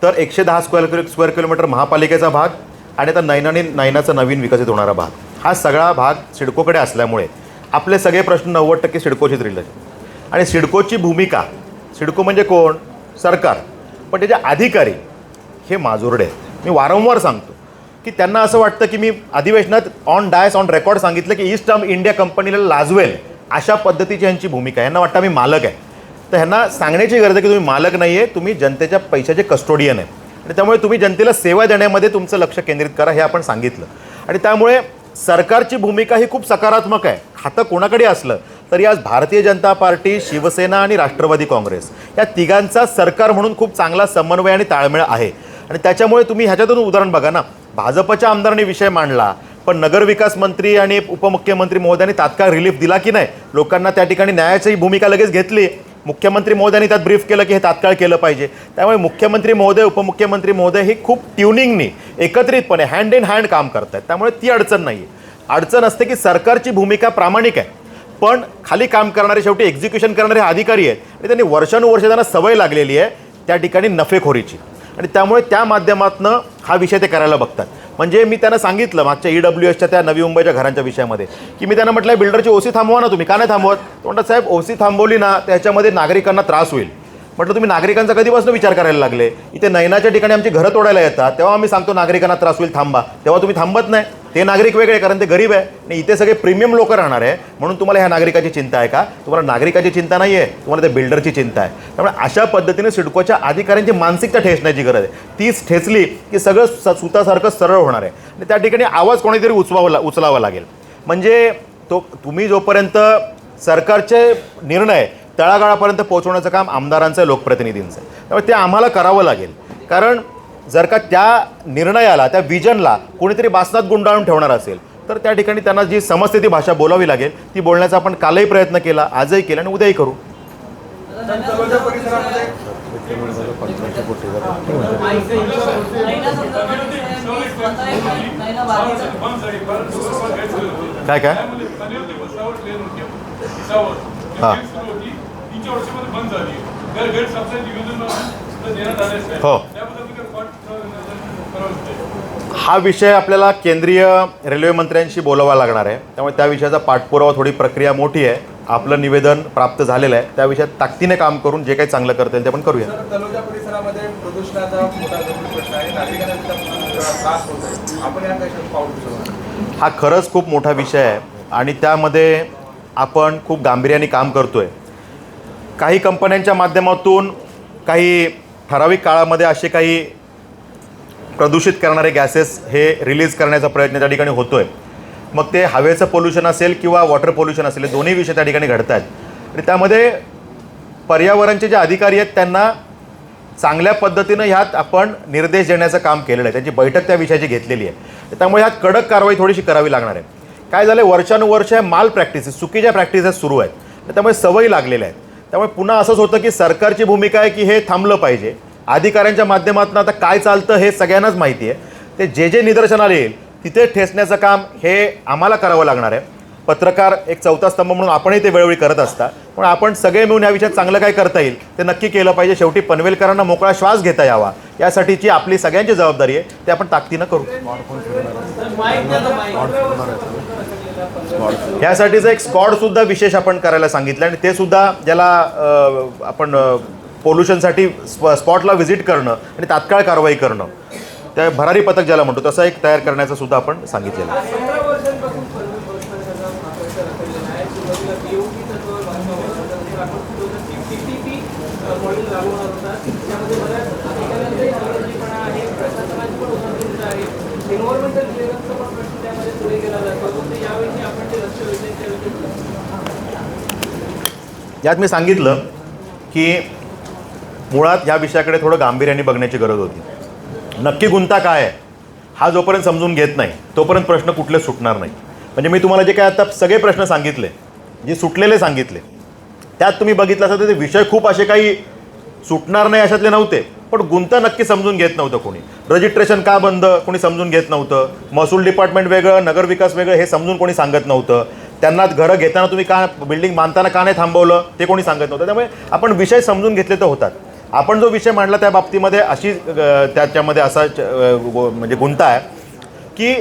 तर 110 स्क्वेअर किलोमीटर महापालिकेचा भाग आणि आता नैनाचा नवीन विकसित होणारा भाग, हा सगळा भाग सिडकोकडे असल्यामुळे आपले सगळे प्रश्न 90% सिडकोशीच रिलेटेड. आणि सिडकोची भूमिका, सिडको म्हणजे कोण? सरकार, पण त्याचे अधिकारी हे माजोरडे आहेत. मी वारंवार सांगतो की त्यांना असं वाटतं की मी अधिवेशनात ऑन रेकॉर्ड सांगितलं की ईस्ट इंडिया कंपनीला लाजवेल अशा पद्धतीची यांची भूमिका आहे. यांना वाटतं मी मालक आहे. तर ह्यांना सांगण्याची गरज आहे की तुम्ही मालक नाही आहे, तुम्ही जनतेच्या पैशाचे कस्टोडियन आहे आणि त्यामुळे तुम्ही जनतेला सेवा देण्यामध्ये तुमचं लक्ष केंद्रित करा, हे आपण सांगितलं. आणि त्यामुळे सरकारची भूमिका ही खूप सकारात्मक आहे. खातं कोणाकडे असलं तरी आज भारतीय जनता पार्टी, शिवसेना आणि राष्ट्रवादी काँग्रेस या तिघांचा सरकार म्हणून खूप चांगला समन्वय आणि ताळमेळ आहे. आणि त्याच्यामुळे तुम्ही ह्याच्यातून उदाहरण बघा ना, भाजपच्या आमदारांनी विषय मांडला पण नगरविकास मंत्री आणि उपमुख्यमंत्री महोदयांनी तात्काळ रिलीफ दिला की नाही? लोकांना त्या ठिकाणी न्यायाची भूमिका लगेच घेतली मुख्यमंत्री महोदयांनी त्यात ब्रीफ केलं की हे तात्काळ केलं पाहिजे. त्यामुळे मुख्यमंत्री महोदय उपमुख्यमंत्री महोदय ही खूप ट्युनिंगनी एकत्रितपणे हँड इन हँड काम करत आहेत. त्यामुळे ती अडचण नाही आहे. अडचण असते की सरकारची भूमिका प्रामाणिक आहे, पण खाली काम करणारे शेवटी एक्झिक्युशन करणारे अधिकारी आहेत आणि त्यांनी वर्षानुवर्ष त्यांना सवय लागलेली आहे त्या ठिकाणी नफेखोरीची, आणि त्यामुळे त्या माध्यमातून हा विषय ते करायला बघतात. म्हणजे मी त्यांना सांगितलं मागच्या EWSच्या त्या नवी मुंबईच्या घरांच्या विषयामध्ये की मी त्यांना म्हटलं बिल्डरची ओसी थांबवा ना तुम्ही, का नाही थांबवत? तो म्हणतात साहेब ओसी थांबवली ना त्याच्यामध्ये नागरिकांना त्रास होईल. म्हटलं तुम्ही नागरिकांचा कधीपासून विचार करायला लागले? इथे नैनाच्या ठिकाणी आमची घरं तोडायला येतात तेव्हा आम्ही सांगतो नागरिकांना त्रास होईल थांबा, तेव्हा तुम्ही थांबत नाही. ते नागरिक वेगळे कारण ते गरीब आहे आणि इथे सगळे प्रीमियम लोक राहणार आहे, म्हणून तुम्हाला ह्या नागरिकाची चिंता आहे का? तुम्हाला नागरिकाची चिंता नाही आहे, तुम्हाला त्या बिल्डरची चिंता आहे. त्यामुळे अशा पद्धतीने सिडकोच्या अधिकाऱ्यांची मानसिकता ठेचण्याची गरज आहे. तीच ठेचली की सगळं सुतासारखं सरळ होणार आहे आणि त्या ठिकाणी आवाज कोणीतरी उचलावा लागेल. म्हणजे तुम्ही जोपर्यंत सरकारचे निर्णय तळागाळापर्यंत पोहोचवण्याचं काम आमदारांचं, लोकप्रतिनिधींचं आहे. त्यामुळे ते आम्हाला करावं लागेल. कारण जर का त्या निर्णयाला, त्या विजनला कोणीतरी बासनात गुंडाळून ठेवणार असेल तर त्या ठिकाणी त्यांना जी समजते ती भाषा बोलावी लागेल. ती बोलण्याचा आपण कालही प्रयत्न केला, आजही केला आणि उद्याही करू. काय काय हां हो, हा विषय आपल्याला केंद्रीय रेल्वे मंत्र्यांशी बोलावा लागणार आहे. त्यामुळे त्या विषयाचा पाठपुरावा, थोडी प्रक्रिया मोठी आहे. आपलं निवेदन प्राप्त झालेलं आहे, त्या विषयात ताकदीने काम करून जे काही चांगलं करता येईल ते आपण करूया. तलोजा परिसरामध्ये प्रदूषणाचा मोठा गंभीर प्रश्न आहे, नागरिकांना त्रास होत आहे. आपण या कशात पाऊल उचलणार? हा खरंच खूप मोठा विषय आहे आणि त्यामध्ये आपण खूप गांभीर्याने काम करतोय. काही कंपन्यांच्या माध्यमातून काही ठराविक काळामध्ये असे काही प्रदूषित करणारे गॅसेस हे रिलीज करण्याचा प्रयत्न त्या ठिकाणी होतो आहे. मग ते हवेचं पोल्युशन असेल किंवा वॉटर पोल्युशन असेल, हे दोन्ही विषय त्या ठिकाणी घडत आहेत. आणि त्यामध्ये पर्यावरणचे जे अधिकारी आहेत त्यांना चांगल्या पद्धतीनं ह्यात आपण निर्देश देण्याचं काम केलेलं आहे. त्यांची बैठक त्या विषयाची घेतलेली आहे. त्यामुळे ह्यात कडक कारवाई थोडीशी करावी लागणार आहे. काय झालं आहे, वर्षानुवर्ष माल प्रॅक्टिसेस, चुकीच्या प्रॅक्टिसेस सुरू आहेत, त्यामुळे सवयी लागलेल्या आहेत. त्यामुळे पुन्हा असंच होतं की सरकारची भूमिका आहे की हे थांबलं पाहिजे. अधिकाऱ्यांच्या माध्यमातून आता काय चालतं हे सगळ्यांनाच माहिती आहे. ते जे निदर्शनाला येईल तिथे ठेचण्याचं काम हे आम्हाला करावं लागणार आहे. पत्रकार एक चौथा स्तंभ म्हणून आपणही ते वेळोवेळी करत असता, पण आपण सगळे मिळून या विषयात चांगलं काय करता येईल ते नक्की केलं पाहिजे. शेवटी पनवेलकरांना मोकळा श्वास घेता यावा यासाठीची आपली सगळ्यांची जबाबदारी आहे, ते आपण ताकदीनं करू. यासाठीचं एक स्क्वॉडसुद्धा विशेष आपण करायला सांगितलं आणि ते सुद्धा ज्याला आपण पोल्युशनसाठी स्पॉटला व्हिजिट करणं आणि तात्काळ कारवाई करणं, त्या भरारी पथक ज्याला म्हणतो तसं एक तयार करण्याचं सुद्धा आपण सांगितलेलं आहे. यात मी सांगितलं की मुळात या विषयाकडे थोडं गांभीर्याने बघण्याची गरज होती. नक्की गुंता काय आहे हा जोपर्यंत समजून घेत नाही तोपर्यंत प्रश्न कुठले सुटणार नाही. म्हणजे मी तुम्हाला जे काय आता सगळे प्रश्न सांगितले, जे सुटलेले सांगितले, त्यात तुम्ही बघितलं असं तर ते विषय खूप असे काही सुटणार नाही अशातले नव्हते, पण गुंता नक्की समजून घेत नव्हतं कोणी. रजिस्ट्रेशन का बंद कोणी समजून घेत नव्हतं. महसूल डिपार्टमेंट वेगळं, नगरविकास वेगळं हे समजून कोणी सांगत नव्हतं. त्यांना घरं घेताना तुम्ही का, बिल्डिंग बांधताना का नाही थांबवलं ते कोणी सांगत नव्हतं. त्यामुळे आपण विषय समजून घेतले तर होतात. आपण जो विषय मांडला त्या बाबतीमध्ये अशी त्याच्यामध्ये असा म्हणजे गुंता आहे की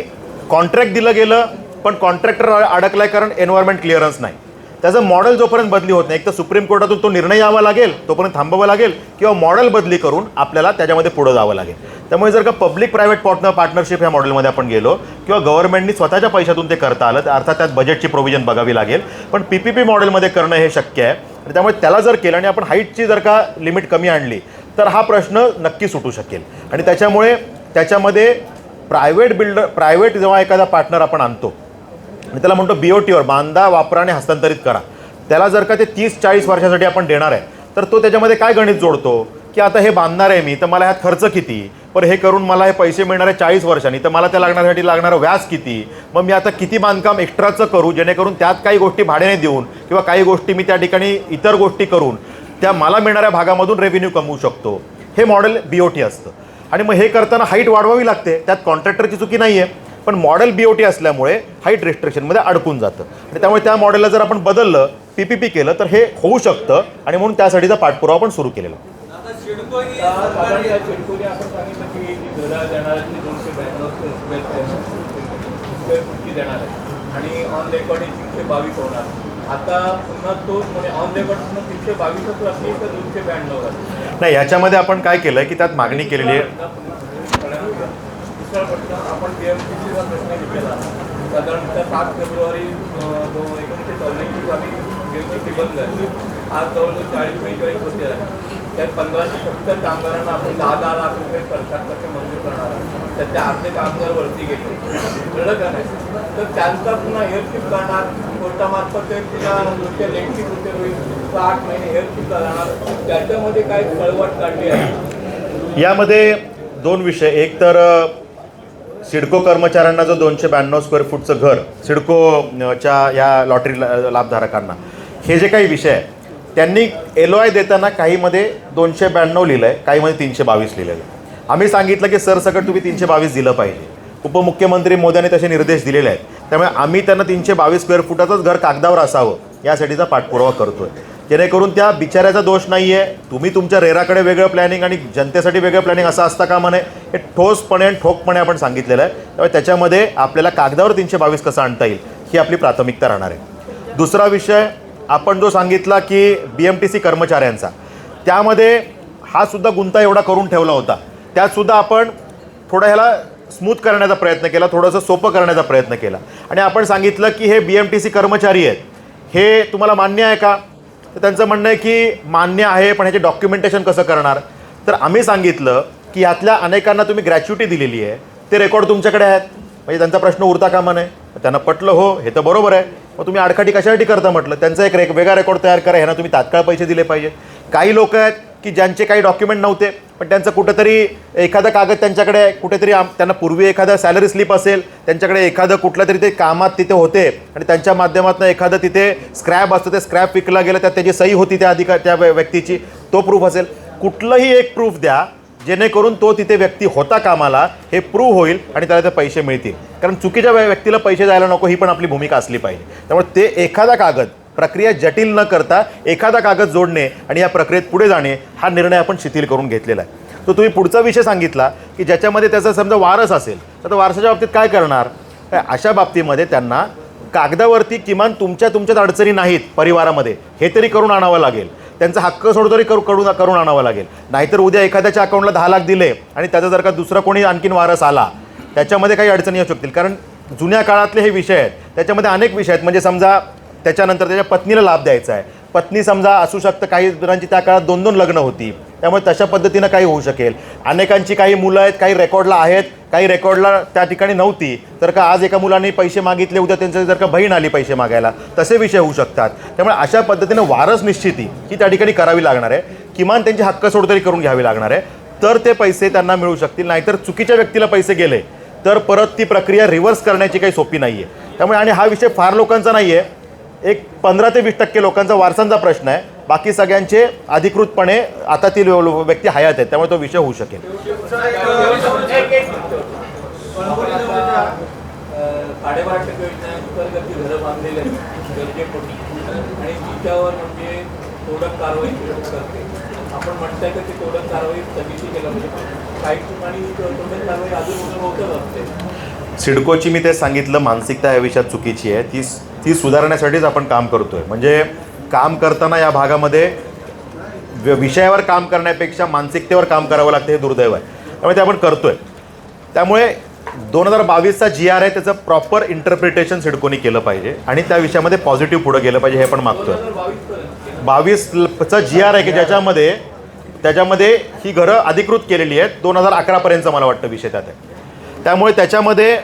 कॉन्ट्रॅक्ट दिलं गेलं पण कॉन्ट्रॅक्टर अडकला आहे कारण एन्व्हायरमेंट क्लिअरन्स नाही. त्याचं मॉडेल जोपर्यंत बदली होत नाही, एक तर सुप्रीम कोर्टातून तो निर्णय यावा लागेल तोपर्यंत थांबावं लागेल, किंवा मॉडेल बदली करून आपल्याला त्याच्यामध्ये पुढं जावं लागेल. त्यामुळे जर का पब्लिक प्रायव्हेट पार्टनरशिप ह्या मॉडेलमध्ये आपण गेलो किंवा गव्हर्नमेंटनी स्वतःच्या पैशातून ते करता आलं तर अर्थात त्यात बजेटची प्रोव्हिजन बघावी लागेल. पण PPP मॉडेलमध्ये करणं हे शक्य आहे आणि त्यामुळे त्याला जर केलं आणि आपण हाईटची जर का लिमिट कमी आणली तर हा प्रश्न नक्की सुटू शकेल. आणि त्याच्यामुळे त्याच्यामध्ये प्रायव्हेट जेव्हा एखादा पार्टनर आपण आणतो आणि त्याला म्हणतो BOTवर बांधा, वापरा आणि हस्तांतरित करा, त्याला जर का ते 30-40 वर्षासाठी आपण देणार आहे तर तो त्याच्यामध्ये काय गणित जोडतो की आता हे बांधणार आहे मी तर मला ह्यात खर्च किती, पण हे करून मला हे पैसे मिळणार आहे 40 वर्षांनी तर मला त्या लागण्यासाठी लागणारं व्याज किती, मग मी आता किती बांधकाम एक्स्ट्राचं करू जेणेकरून त्यात काही गोष्टी भाड्याने देऊन किंवा काही गोष्टी मी त्या ठिकाणी इतर गोष्टी करून त्या मला मिळणाऱ्या भागामधून रेव्हेन्यू कमवू शकतो. हे मॉडेल BOT असतं. आणि मग हे करताना हाईट वाढवावी लागते, त्यात कॉन्ट्रॅक्टरची चुकी नाही आहे, पण मॉडेल BOT असल्यामुळे हाईट रिस्ट्रिक्शनमध्ये अडकून जातं. आणि त्यामुळे त्या मॉडेलला जर आपण बदललं, PPP केलं, तर हे होऊ शकतं. आणि म्हणून त्यासाठीचा पाठपुरावा आपण सुरू केलेला. सिडकोने आपण सांगितलं की घरं देणार आहे 292 स्क्वेअर फुटची देणार आहे आणि ऑन रेकॉर्ड 322 होणार. आता पुन्हा तो म्हणजे ऑन रेकॉर्ड पुन्हा 322च असली तर 292 झाली. नाही, ह्याच्यामध्ये आपण काय केलं की त्यात मागणी केलेली आहे. दुसरा प्रश्न आपण BMTCचा प्रश्न घेतलेला साधारणतः 7 फेब्रुवारी 1984 आम्ही BMTC बंद झाली. आज जवळजवळ 40-45 वर्षे झाली. त्यात 1570 कामगारांना आपण 10-10 लाख रुपये सरकारतर्फे मंजूर करणार आहोत. त्यातले अर्धे कामगार वरती गेले कळलं का नाही, तर त्यांचा पुन्हा हेअरशिफ्ट करणार कोर्टामार्फत पुन्हा लेखी कृत्य होईल. 8 महिने हेअरशिफ्ट जाणार. त्याच्यामध्ये काय कळवट काढली आहे. यामध्ये 2 विषय. एक तर सिडको कर्मचाऱ्यांना जो 292 स्क्वेअर फूटचं घर सिडकोच्या या लॉटरी लाभधारकांना, हे जे काही विषय आहे त्यांनी LOI देताना काहीमध्ये 292 लिहिलं आहे, काहीमध्ये 322 लिहिलेलं आहे. आम्ही सांगितलं की सरसकट तुम्ही 322 दिलं पाहिजे. उपमुख्यमंत्री मोदींनी तसे निर्देश दिलेले आहेत. त्यामुळे आम्ही त्यांना 322 स्क्वेअर फुटाचंच घर कागदावर असावं यासाठीचा पाठपुरावा करतोय, जेणेकरून त्या बिचाऱ्याचा दोष नाही आहे. तुम्ही तुमच्या रेराकडे वेगळं प्लॅनिंग आणि जनतेसाठी वेगळं प्लॅनिंग असं असता कामा नये. हे ठोसपणे आणि ठोकपणे आपण सांगितलेलं आहे. त्यामुळे त्याच्यामध्ये आपल्याला कागदावर 322 कसं आणता येईल ही आपली प्राथमिकता राहणार आहे. दुसरा विषय आपण जो सांगितला की BMTC कर्मचाऱ्यांचा, त्यामध्ये हा सुद्धा गुंता एवढा करून ठेवला होता. त्यातसुद्धा आपण थोडा ह्याला स्मूथ करण्याचा प्रयत्न केला, थोडंसं सोपं करण्याचा प्रयत्न केला. आणि आपण सांगितलं की हे BMTC कर्मचारी आहेत, हे तुम्हाला मान्य आहे का? तर त्यांचं म्हणणं आहे की मान्य आहे, पण ह्याचे डॉक्युमेंटेशन कसं करणार? तर आम्ही सांगितलं की यातल्या अनेकांना तुम्ही ग्रॅच्युटी दिलेली आहे, ते रेकॉर्ड तुमच्याकडे आहेत, म्हणजे त्यांचा प्रश्न उरता कामा नये. त्यांना पटलं, हो हे तर बरोबर आहे, मग तुम्ही आडकाठी कशासाठी करता म्हटलं. त्यांचा एक वेगळा रेकॉर्ड तयार करा, ह्यांना तुम्ही तात्काळ पैसे दिले पाहिजे. काही लोक आहेत की ज्यांचे काही डॉक्युमेंट नव्हते, पण त्यांचं कुठंतरी एखादा कागद त्यांच्याकडे कुठेतरी त्यांना पूर्वी एखादा सॅलरी स्लिप असेल, त्यांच्याकडे एखादं कुठल्या तरी ते कामात तिथे होते आणि त्यांच्या माध्यमातून एखादं तिथे स्क्रॅप असतं, ते स्क्रॅप विकला गेलं, त्यात त्याची सही होती त्या व्यक्तीची, तो प्रूफ असेल. कुठलंही एक प्रूफ द्या जेणेकरून तो तिथे व्यक्ती होता कामाला हे प्रूव्ह होईल आणि त्याला ते पैसे मिळतील. कारण चुकीच्या व्यक्तीला पैसे द्यायला नको ही पण आपली भूमिका असली पाहिजे. त्यामुळे ते एखादा कागद, प्रक्रिया जटिल न करता एखादा कागद जोडणे आणि या प्रक्रियेत पुढे जाणे हा निर्णय आपण शिथिल करून घेतलेला आहे. तर तुम्ही पुढचा विषय सांगितला की ज्याच्यामध्ये त्याचा समजा वारस असेल, तर वारसाच्या बाबतीत काय करणार? अशा बाबतीमध्ये त्यांना कागदावरती किमान तुमच्याच अडचणी नाहीत परिवारामध्ये हे तरी करून आणावं लागेल. त्यांचा हक्क सोडतरी करून आणावं लागेल. नाहीतर उद्या एखाद्याच्या अकाउंटला 10 लाख दिले आणि त्याचा जर का दुसरा कोणी आणखीन वारस आला, त्याच्यामध्ये काही अडचणी येऊ शकतील. कारण जुन्या काळातले हे विषय आहेत, त्याच्यामध्ये अनेक विषय आहेत. म्हणजे समजा त्याच्यानंतर त्याच्या पत्नीला लाभ द्यायचा आहे, पत्नी समजा असू शकतं, काही जणांची त्या काळात 2-2 लग्न होती, त्यामुळे तशा पद्धतीनं काही होऊ शकेल. अनेकांची काही मुलं आहेत, काही रेकॉर्डला आहेत, काही रेकॉर्डला त्या ठिकाणी नव्हती, तर का आज एका मुलाने पैसे मागितले, उद्या त्यांचं जर का बहीण आली पैसे मागायला, तसे विषय होऊ शकतात. त्यामुळे अशा पद्धतीनं वारस निश्चिती ही त्या ठिकाणी करावी लागणार आहे. किमान त्यांचे हक्क सोडतरी करून घ्यावी लागणार आहे, तर ते पैसे त्यांना मिळू शकतील. नाहीतर चुकीच्या व्यक्तीला पैसे गेले तर परत ती प्रक्रिया रिव्हर्स करण्याची काही सोपी नाही आहे. त्यामुळे आणि हा विषय फार लोकांचा नाही आहे, एक 15 ते 20% लोकांचा वारसांचा प्रश्न आहे. बाकी सगळ्यांचे अधिकृतपणे आता ती व्यक्ती हयात आहेत, त्यामुळे तो विषय होऊ शकेल. 12.5% योजनेअंतर्गत घरं बांधलेली आहेत गरजेपोटी आणि तिच्यावर म्हणजे तोडक कारवाई करते. आपण म्हणताय की ती तोडक कारवाई स्थगिती केलं पाहिजे, काही ठिकाणी तोडक कारवाई अजून होतच असते. सिडकोची मी ते सांगितलं, मानसिकता या विषयात चुकीची आहे, ती सुधारण्यासाठीच आपण काम करतोय. म्हणजे काम करताना या भागामध्ये विषयावर काम करण्यापेक्षा मानसिकतेवर काम करावं लागतं, हे दुर्दैव आहे. त्यामुळे ते आपण करतोय. त्यामुळे 2022चा GR आहे, त्याचं प्रॉपर इंटरप्रिटेशन सिडकोनी केलं पाहिजे आणि त्या विषयामध्ये पॉझिटिव्ह पुढं गेलं पाहिजे, हे पण मागतोय. 22चा GR आहे की त्याच्यामध्ये ही घरं अधिकृत केलेली आहेत. 2011पर्यंतचा मला वाटतं विषय त्यात आहे. त्यामुळे त्याच्यामध्ये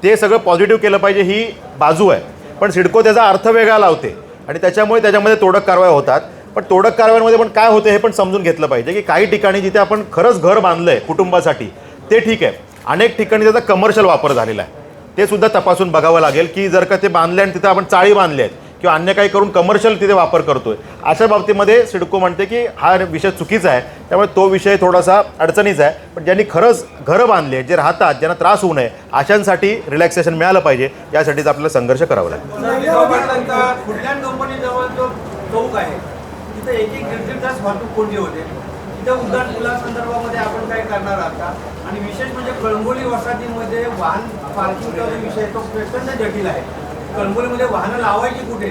ते सगळं पॉझिटिव्ह केलं पाहिजे ही बाजू आहे. पण सिडको त्याचा अर्थ वेगळा लावते आणि त्याच्यामध्ये तोडक कारवाया होतात. पण तोडक कारवायांमध्ये पण काय होते हे पण समजून घेतलं पाहिजे की काही ठिकाणी जिथे आपण खरंच घर बांधलं आहे कुटुंबासाठी ते ठीक आहे, अनेक ठिकाणी त्याचा कमर्शियल वापर झालेला आहे, ते सुद्धा तपासून बघावं लागेल की जर का ते बांधले आणि तिथं आपण चाळी बांधले आहेत किंवा अन्य काही करून कमर्शियल तिथे वापर करतोय, अशा बाबतीमध्ये सिडको म्हणते की हा विषय चुकीचा आहे. त्यामुळे तो विषय थोडासा अडचणीचा आहे. पण ज्यांनी खरंच घरं बांधले, जे राहतात, ज्यांना त्रास होऊ नये, अशांसाठी रिलॅक्सेशन मिळालं पाहिजे, यासाठीच आपल्याला संघर्ष करावा लागेल. फुडलँड कंपनीजवळ जो चौक आहे तिथे एक दीड तास वाहतूक कोंडी होते. तिथे उड्डाण पुलासंदर्भामध्ये आपण काय करणार आहात का? आणि विशेष म्हणजे कळंबोली वसाहतीमध्ये वाहन पार्किंगचा जो विषय तो प्रचंड जटिल आहे. कळंबोलीमध्ये वाहनं लावायची कुठे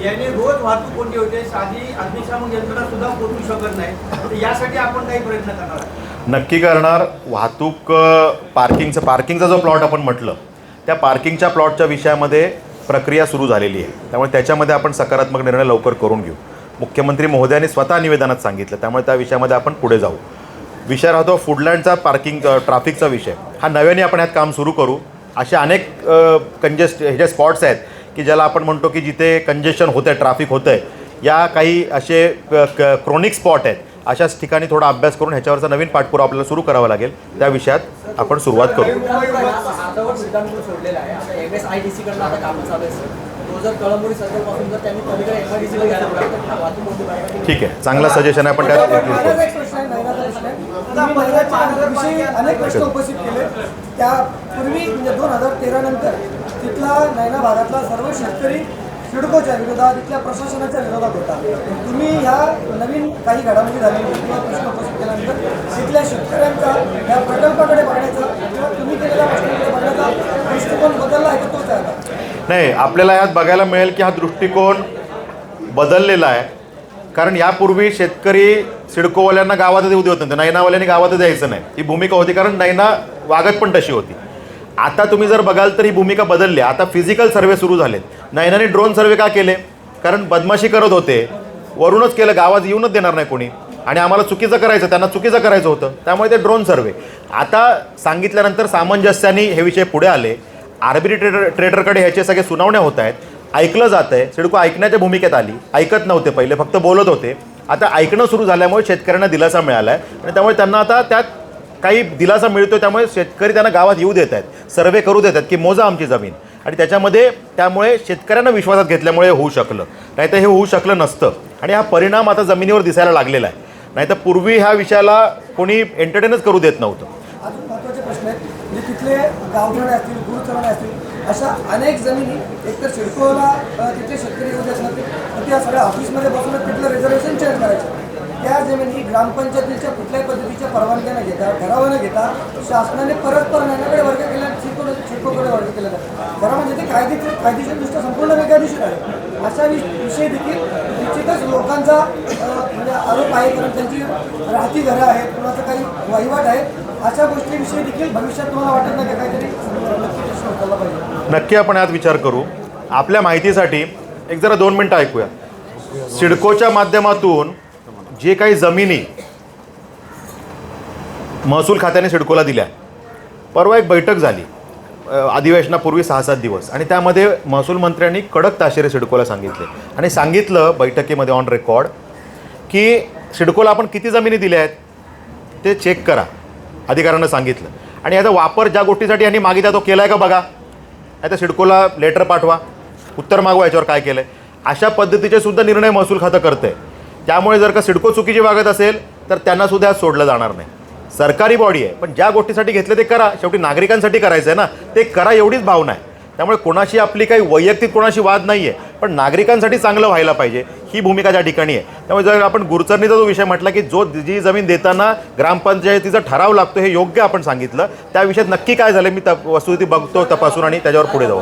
याने रोज वाहतूक कोंडी होते. साधी अग्निशामक यंत्रणा सुद्धा पोहोचू शकत नाही. तर यासाठी आपण काही प्रयत्न करणार आहात? नक्की करणार. वाहतूक पार्किंगचा जो प्लॉट आपण म्हटलं, त्या पार्किंगच्या प्लॉटच्या विषयामध्ये प्रक्रिया सुरू झालेली आहे. त्यामुळे त्याच्यामध्ये आपण सकारात्मक निर्णय लवकर करून घेऊ. मुख्यमंत्री महोदयांनी स्वतः निवेदनात सांगितलं, त्यामुळे त्या विषयामध्ये आपण पुढे जाऊ. विषय राहतो फूडलँडचा ट्रॅफिकचा विषय. हा नव्याने आपण ह्यात काम सुरू करू. असे अनेक ह्याचे स्पॉट्स आहेत की ज्याला आपण म्हणतो की जिथे कंजेशन होतं आहे, ट्रॅफिक होतं आहे, या काही असे क्रॉनिक स्पॉट आहेत. अशाच ठिकाणी थोडा अभ्यास करून ह्याच्यावरचा नवीन पाठपुरावा आपल्याला सुरू करावा लागेल. त्या विषयात आपण सुरुवात करू. हातावर उड्डाण पूल सोडलेला आहे. आता MSIDC कडनं आता काम चालू आहे. तो जर कळंबोली सर्कलपासून जर त्यांनी पलीकडे MIDC ला घ्यायला लागला तर वाहतूक मोठी बाहेर. ठीक आहे, चांगला सजेशन आहे. आपण त्यात माझा एक प्रश्न आहे, नयनाचा प्रश्न आहे. तुम्ही महिलाच्या विषयी अनेक प्रश्न उपस्थित केले. त्यापूर्वी म्हणजे 2013 नंतर तिथला नयना भागातला सर्व शेतकरी सिडकोच्या विरोधात, इथल्या प्रशासनाच्या विरोधात होता. तुम्ही ह्या नवीन काही घडामोडी झालेली किंवा प्रश्न उपस्थित केल्यानंतर तिथल्या शेतकऱ्यांचा या प्रकल्पाकडे बघण्याचा किंवा तुम्ही केलेल्या प्रश्नाकडे बघण्याचा दृष्टिकोन बदलला आहे का, तोच आहे आता? नाही, आपल्याला यात बघायला मिळेल की हा दृष्टिकोन बदललेला आहे. कारण यापूर्वी शेतकरी सिडकोवाल्यांना गावातच येऊ देत नव्हते, नयनावाल्यांनी गावातच यायचं नाही, ही भूमिका होती. कारण नयना वागत पण तशी होती. आता तुम्ही जर बघाल तर ही भूमिका बदलली. आता फिजिकल सर्वे सुरू झालेत. नयनाने ड्रोन सर्वे का केले? कारण बदमाशी करत होते, वरूनच केलं, गावात येऊनच देणार नाही कोणी, आणि आम्हाला चुकीचं करायचं, त्यांना चुकीचं करायचं होतं, त्यामुळे ते ड्रोन सर्वे. आता सांगितल्यानंतर सामंजस्याने हे विषय पुढे आले. ट्रेडरकडे ह्याचे सगळे सुनावण्या होत आहेत, ऐकलं जात आहे. सिडको ऐकण्याच्या भूमिकेत आली. ऐकत नव्हते पहिले, फक्त बोलत होते. आता ऐकणं सुरू झाल्यामुळे शेतकऱ्यांना दिलासा मिळाला आहे आणि त्यामुळे त्यांना आता त्यात काही दिलासा मिळतो. त्यामुळे शेतकरी त्यांना गावात येऊ देत आहेत, सर्वे करू देत आहेत की मोजा आमची जमीन, आणि त्यामुळे शेतकऱ्यांना विश्वासात घेतल्यामुळे होऊ शकलं. नाहीतर हे होऊ शकलं नसतं. आणि हा परिणाम आता जमिनीवर दिसायला लागलेला आहे. नाहीतर पूर्वी ह्या विषयाला कोणी एंटरटेनच करू देत नव्हतं. अजून महत्त्वाचे प्रश्न आहेत. म्हणजे तिथले गावठणे असतील, गुरुचरणे असतील, अशा अनेक जमिनी एकतर सिडकोला तिथले शेतकरी येऊ देत नव्हते, तर त्या सगळ्या ऑफिसमध्ये बसूनच तिथलं रिझर्वेशन चेंज करायचं. त्या जमिनी ग्रामपंचायतीच्या कुठल्याही पद्धतीच्या परवानग्या न घेता, ठराव न घेता शासनाने परस्पर नयनाकडे वर्ग केला, सिडकोकडे वर्ग केला जातो. खरं म्हणजे ते कायदेशीरदृष्ट्या संपूर्ण बेकायदेशीर आहे. अशा विषय देखील निश्चितच लोकांचा म्हणजे आरोप आहे. कारण त्यांची राहती घरं आहेत, कुणाचं काही वहिवाट आहे. अशा गोष्टीविषयी देखील भविष्यात तुम्हाला वाटत नाही का काहीतरी नक्की प्रश्न उचलला पाहिजे? नक्की आपण यात विचार करू. आपल्या माहितीसाठी एक जरा 2 मिनटं ऐकूया. सिडकोच्या माध्यमातून जे काही जमिनी महसूल खात्याने सिडकोला दिल्या, परवा एक बैठक झाली अधिवेशनापूर्वी 6-7 दिवस, आणि त्यामध्ये महसूल मंत्र्यांनी कडक ताशेरे सिडकोला सांगितले. आणि सांगितलं बैठकीमध्ये ऑन रेकॉर्ड की सिडकोला आपण किती जमिनी दिल्या आहेत ते चेक करा, अधिकाऱ्यांना सांगितलं. आणि याचा वापर ज्या गोष्टीसाठी यांनी मागितला तो केला आहे का बघा. आता सिडकोला लेटर पाठवा, उत्तर मागवा याच्यावर काय केलं आहे. अशा पद्धतीचे सुद्धा निर्णय महसूल खातं करतं आहे. त्यामुळे जर का सिडको चुकीची वागत असेल तर त्यांनासुद्धा आज सोडलं जाणार नाही. सरकारी बॉडी आहे, पण ज्या गोष्टीसाठी घेतलं ते करा. शेवटी नागरिकांसाठी करायचं आहे ना, ते करा एवढीच भावना आहे. त्यामुळे कोणाशी आपली काही वैयक्तिक कोणाशी वाद नाही आहे, पण नागरिकांसाठी चांगलं व्हायला पाहिजे, ही भूमिका त्या ठिकाणी आहे. त्यामुळे जर आपण गुरचरणीचा जो विषय म्हटला की जी जमीन देताना ग्रामपंचायतीचा ठराव लागतो, हे योग्य आपण सांगितलं. त्या विषयात नक्की काय झालं मी वस्तुस्थिती बघतो, तपासून, आणि त्याच्यावर पुढे जाऊ.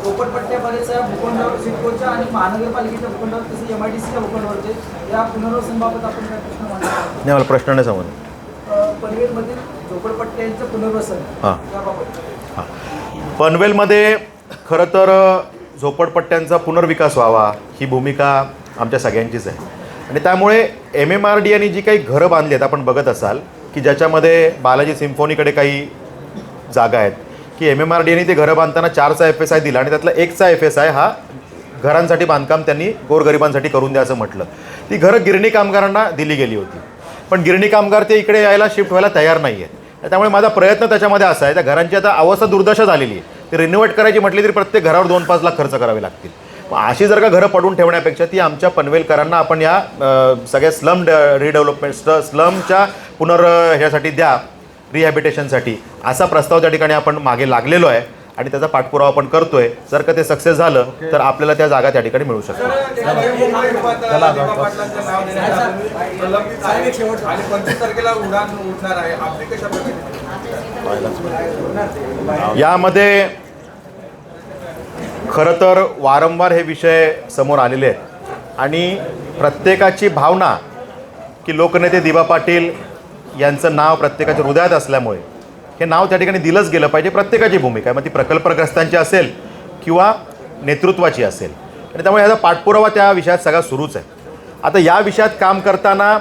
झोपडपट्ट्यापर्यंतच्या भूखंडावर सिडकोच्या आणि महानगरपालिकेच्या भूखंडावर तसं MIDCच्या भूखंडावरचे या पुनर्वसनबाबत आपण काय प्रश्न मांडला? नाही, मला प्रश्न नाही समजला. पनवेलमधील झोपडपट्ट्यांचं पुनर्वसन याबाबत. पनवेलमध्ये खरं तर झोपडपट्ट्यांचा पुनर्विकास व्हावा ही भूमिका आमच्या सगळ्यांचीच आहे. आणि त्यामुळे MMRDAने जी काही घरं बांधली आहेत, आपण बघत असाल की ज्याच्यामध्ये बालाजी सिम्फोनीकडे काही जागा आहेत की MMRDAने ते घरं बांधताना 4चा FSI दिला आणि त्यातला 1चा FSI हा घरांसाठी बांधकाम त्यांनी गोरगरिबांसाठी करून द्यायचं म्हटलं. ती घरं गिरणी कामगारांना दिली गेली होती, पण गिरणी कामगार ते इकडे यायला शिफ्ट व्हायला तयार नाही आहेत. त्यामुळे माझा प्रयत्न त्याच्यामध्ये असा आहे, त्या घरांची आता अवस्था दुर्दशा झालेली आहे, ती रिनोव्हेट करायची म्हटली तरी प्रत्येक घरावर 2-5 लाख खर्च करावे लागतील. मग अशी जर का घरं पडून ठेवण्यापेक्षा ती आमच्या पनवेलकरांना आपण या सगळ्या स्लम रिडेव्हलपमेंट स्लमच्या ह्यासाठी द्या, रिहॅबिटेशनसाठी, असा प्रस्ताव त्या ठिकाणी आपण मागे लागलेलो आहे आणि त्याचा पाठपुरावा आपण करतोय. जर का ते सक्सेस झालं तर आपल्याला त्या जागा त्या ठिकाणी मिळू शकतात. आणि 25 तारखेला उडान उठणार आहे, आपली कशा प्रकारे यामध्ये खरं तर वारंवार हे विषय समोर आलेले आहेत आणि प्रत्येकाची भावना की लोकनेते दिबा पाटील यांचं नाव प्रत्येकाच्या हृदयात असल्यामुळे हे नाव त्या ठिकाणी दिलंच गेलं पाहिजे. प्रत्येकाची भूमिका आहे, मग ती प्रकल्पग्रस्तांची असेल किंवा नेतृत्वाची असेल, आणि त्यामुळे ह्याचा पाठपुरावा त्या विषयात सगळा सुरूच आहे. आता या विषयात काम करताना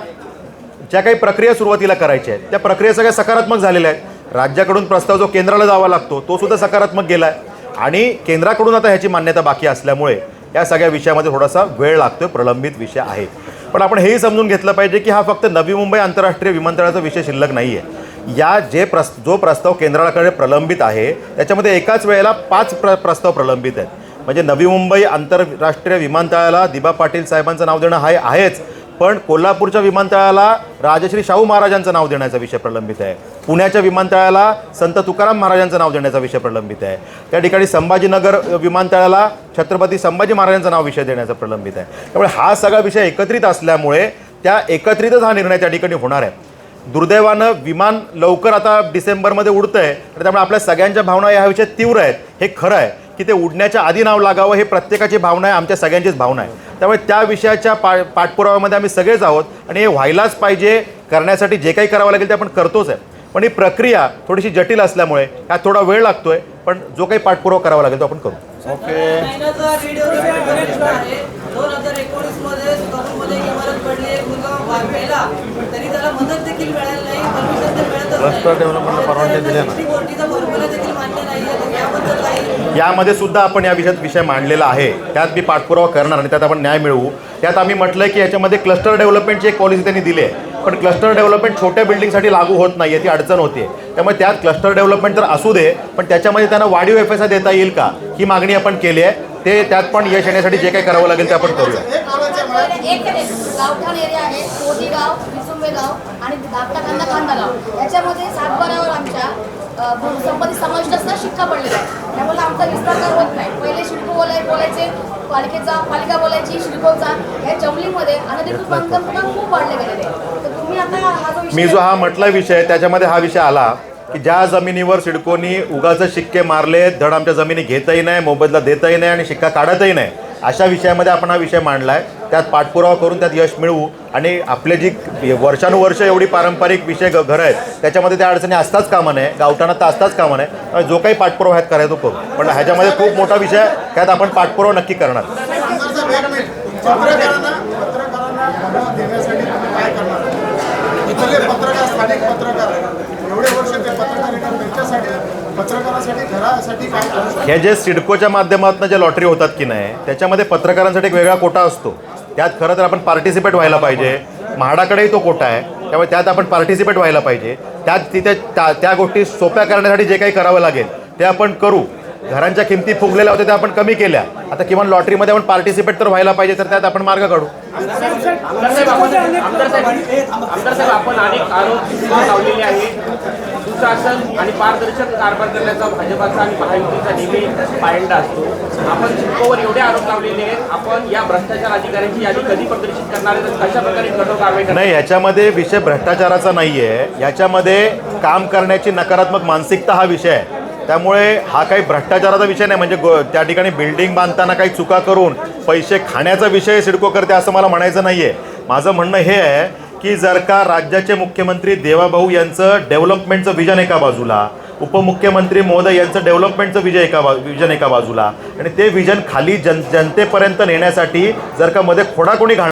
ज्या काही प्रक्रिया सुरुवातीला करायच्या आहेत त्या प्रक्रिया सगळ्या सकारात्मक झालेल्या आहेत. राज्याकडून प्रस्ताव जो केंद्राला जावा लागतो तो सुद्धा सकारात्मक गेला आहे आणि केंद्राकडून आता ह्याची मान्यता बाकी असल्यामुळे या सगळ्या विषयामध्ये थोडासा वेळ लागतो, प्रलंबित विषय आहे. पण आपण हेही समजून घेतलं पाहिजे की हा फक्त नवी मुंबई आंतरराष्ट्रीय विमानतळाचा विषय शिल्लक नाही आहे. या जो प्रस्ताव केंद्राकडे प्रलंबित आहे त्याच्यामध्ये एकाच वेळेला 5 प्रस्ताव प्रलंबित आहेत. म्हणजे नवी मुंबई आंतरराष्ट्रीय विमानतळाला दिबा पाटील साहेबांचं नाव देणं आहेच, पण कोल्हापूरच्या विमानतळाला राजश्री शाहू महाराजांचं नाव देण्याचा विषय प्रलंबित आहे. पुण्याच्या विमानतळाला संत तुकाराम महाराजांचं नाव देण्याचा विषय प्रलंबित आहे. त्या ठिकाणी संभाजीनगर विमानतळाला छत्रपती संभाजी महाराजांचं नाव विषय देण्याचा प्रलंबित आहे. त्यामुळे हा सगळा विषय एकत्रित असल्यामुळे त्या एकत्रितच हा निर्णय त्या ठिकाणी होणार आहे. दुर्दैवानं विमान लवकर आता डिसेंबरमध्ये उडतं आहे, तर त्यामुळे आपल्या सगळ्यांच्या भावना या विषयात तीव्र आहेत. हे खरं आहे की ते उडण्याच्या आधी नाव लागावं हे प्रत्येकाची भावना आहे, आमच्या सगळ्यांचीच भावना आहे. त्यामुळे त्या विषयाच्या पाठपुराव्यामध्ये आम्ही सगळेच आहोत आणि हे व्हायलाच पाहिजे. करण्यासाठी जे काही करावं लागेल ते आपण करतोच आहे, पण ही प्रक्रिया थोडीशी जटिल असल्यामुळे यात थोडा वेळ लागतोय, पण जो काही पाठपुरावा करावा लागेल तो आपण करू. 2019 मध्ये सुधारूमध्ये इमारत पडली, एक मुलगा वारलेला, तरी त्याला मदत देखील मिळाली नाही, परमिशन ते मिळतच नाही. डेव्हलपमेंटला परवानगी दिली नाही. कोर्टीचा फॉर्म्युला देखील मान्य नाही आहे, तर याबद्दल काही यामध्ये सुद्धा आपण या विषयात विषय मांडलेला आहे. त्यात मी पाठपुरावा करणार आणि त्यात आपण न्याय मिळवू. त्यात आम्ही म्हटलं की याच्यामध्ये क्लस्टर डेव्हलपमेंटची एक पॉलिसी त्यांनी दिली आहे, पण क्लस्टर डेव्हलपमेंट छोट्या बिल्डिंगसाठी लागू होत नाही आहे, ती अडचण होते. त्यामुळे त्यात क्लस्टर डेव्हलपमेंट तर असू दे, पण त्याच्यामध्ये त्यांना वाढीव FSI देता येईल का ही मागणी आपण केली आहे. ते त्यात पण यश येण्यासाठी जे काही करावं लागेल ते आपण करूया. एक गावठाण एरिया आहे, कोटी गाव, विसुंबे गाव आणि धाकटा कांदा गाव. याच्यामध्ये 7/12 आमच्या संपत्ती समाविष्ट शिक्का पडलेला आहे. त्यामुळे आमचा विस्तार होत नाही. पहिले शिडको बोलायचे, पालिका बोलायची शिडकोचा. या चौलीमध्ये अनधिकृत बांधकाम पुन्हा खूप वाढले गेलेले. तर तुम्ही आता हा जो मी जो हा म्हटला विषय त्याच्यामध्ये हा विषय आला की ज्या जमिनीवर सिडकोनी उगाचं शिक्के मारले, धड आमच्या जमिनी घेतही नाही, मोबदला देतही नाही आणि शिक्का काढतही नाही, अशा विषयामध्ये आपण हा विषय मांडला आहे. त्यात पाठपुरावा करून त्यात यश मिळवू आणि आपले जी वर्षानुवर्ष एवढी पारंपरिक विषय घरं आहेत त्याच्यामध्ये त्या अडचणी असताच कामा नये, गावठाणात तर असताच कामा नये. जो काही पाठपुरावा ह्यात करायचा तो करू, पण ह्याच्यामध्ये खूप मोठा विषय आहे, त्यात आपण पाठपुरावा नक्की करणार. पत्रकार स्थानिक पत्रकार एवढे वर्ष ते पत्रकारासाठी घरासाठी काय हे जे सिडकोच्या माध्यमातून जे लॉटरी होतात की नाही त्याच्यामध्ये पत्रकारांसाठी एक वेगळा कोटा असतो. त्यात खरं तर आपण पार्टिसिपेट व्हायला पाहिजे. म्हाडाकडेही तो कोटा आहे, त्यामुळे त्यात आपण पार्टिसिपेट व्हायला पाहिजे. त्यात तिथे त्या गोष्टी सोप्या करण्यासाठी जे काही करावं लागेल ते आपण करू. घरांच्या किमती फुगलेल्या होत्या त्या आपण कमी केल्या, आता किमान लॉटरीमध्ये आपण पार्टिसिपेट तर व्हायला पाहिजे, तर त्यात आपण मार्ग काढू. आमदार साहेब, आपण अनेक आरोप लावलेले आहेत. सुशासन आणि पारदर्शक कारभार करण्याचा भाजपाचा आणि महायुतीचा नेहमी पायंडा असतो. आपण सिडकोवर एवढे आरोप लावलेले आहेत, आपण या भ्रष्टाचार अधिकाऱ्यांची यादी कधी प्रदर्शित करणार आहे, कशा प्रकारे कठोर कारवाई करणार? नाही, ह्याच्यामध्ये विषय भ्रष्टाचाराचा नाही आहे, याच्यामध्ये काम करण्याची नकारात्मक मानसिकता हा विषय आहे. त्यामुळे हा काही भ्रष्टाचाराचा विषय नाही. म्हणजे त्या ठिकाणी बिल्डिंग बांधताना काही चुका करून पैसे खाण्याचा विषय सिडको करते असं मला म्हणायचं नाही आहे. माझं म्हणणं हे आहे की जर का राज्याचे मुख्यमंत्री देवाभाऊ यांचं डेव्हलपमेंटचं विजन एका बाजूला, उपमुख्यमंत्री महोदय यांचं डेव्हलपमेंटचं विजन एका बाजूला आणि ते विजन खाली जनतेपर्यंत नेण्यासाठी जर का मध्ये खोडाकोणी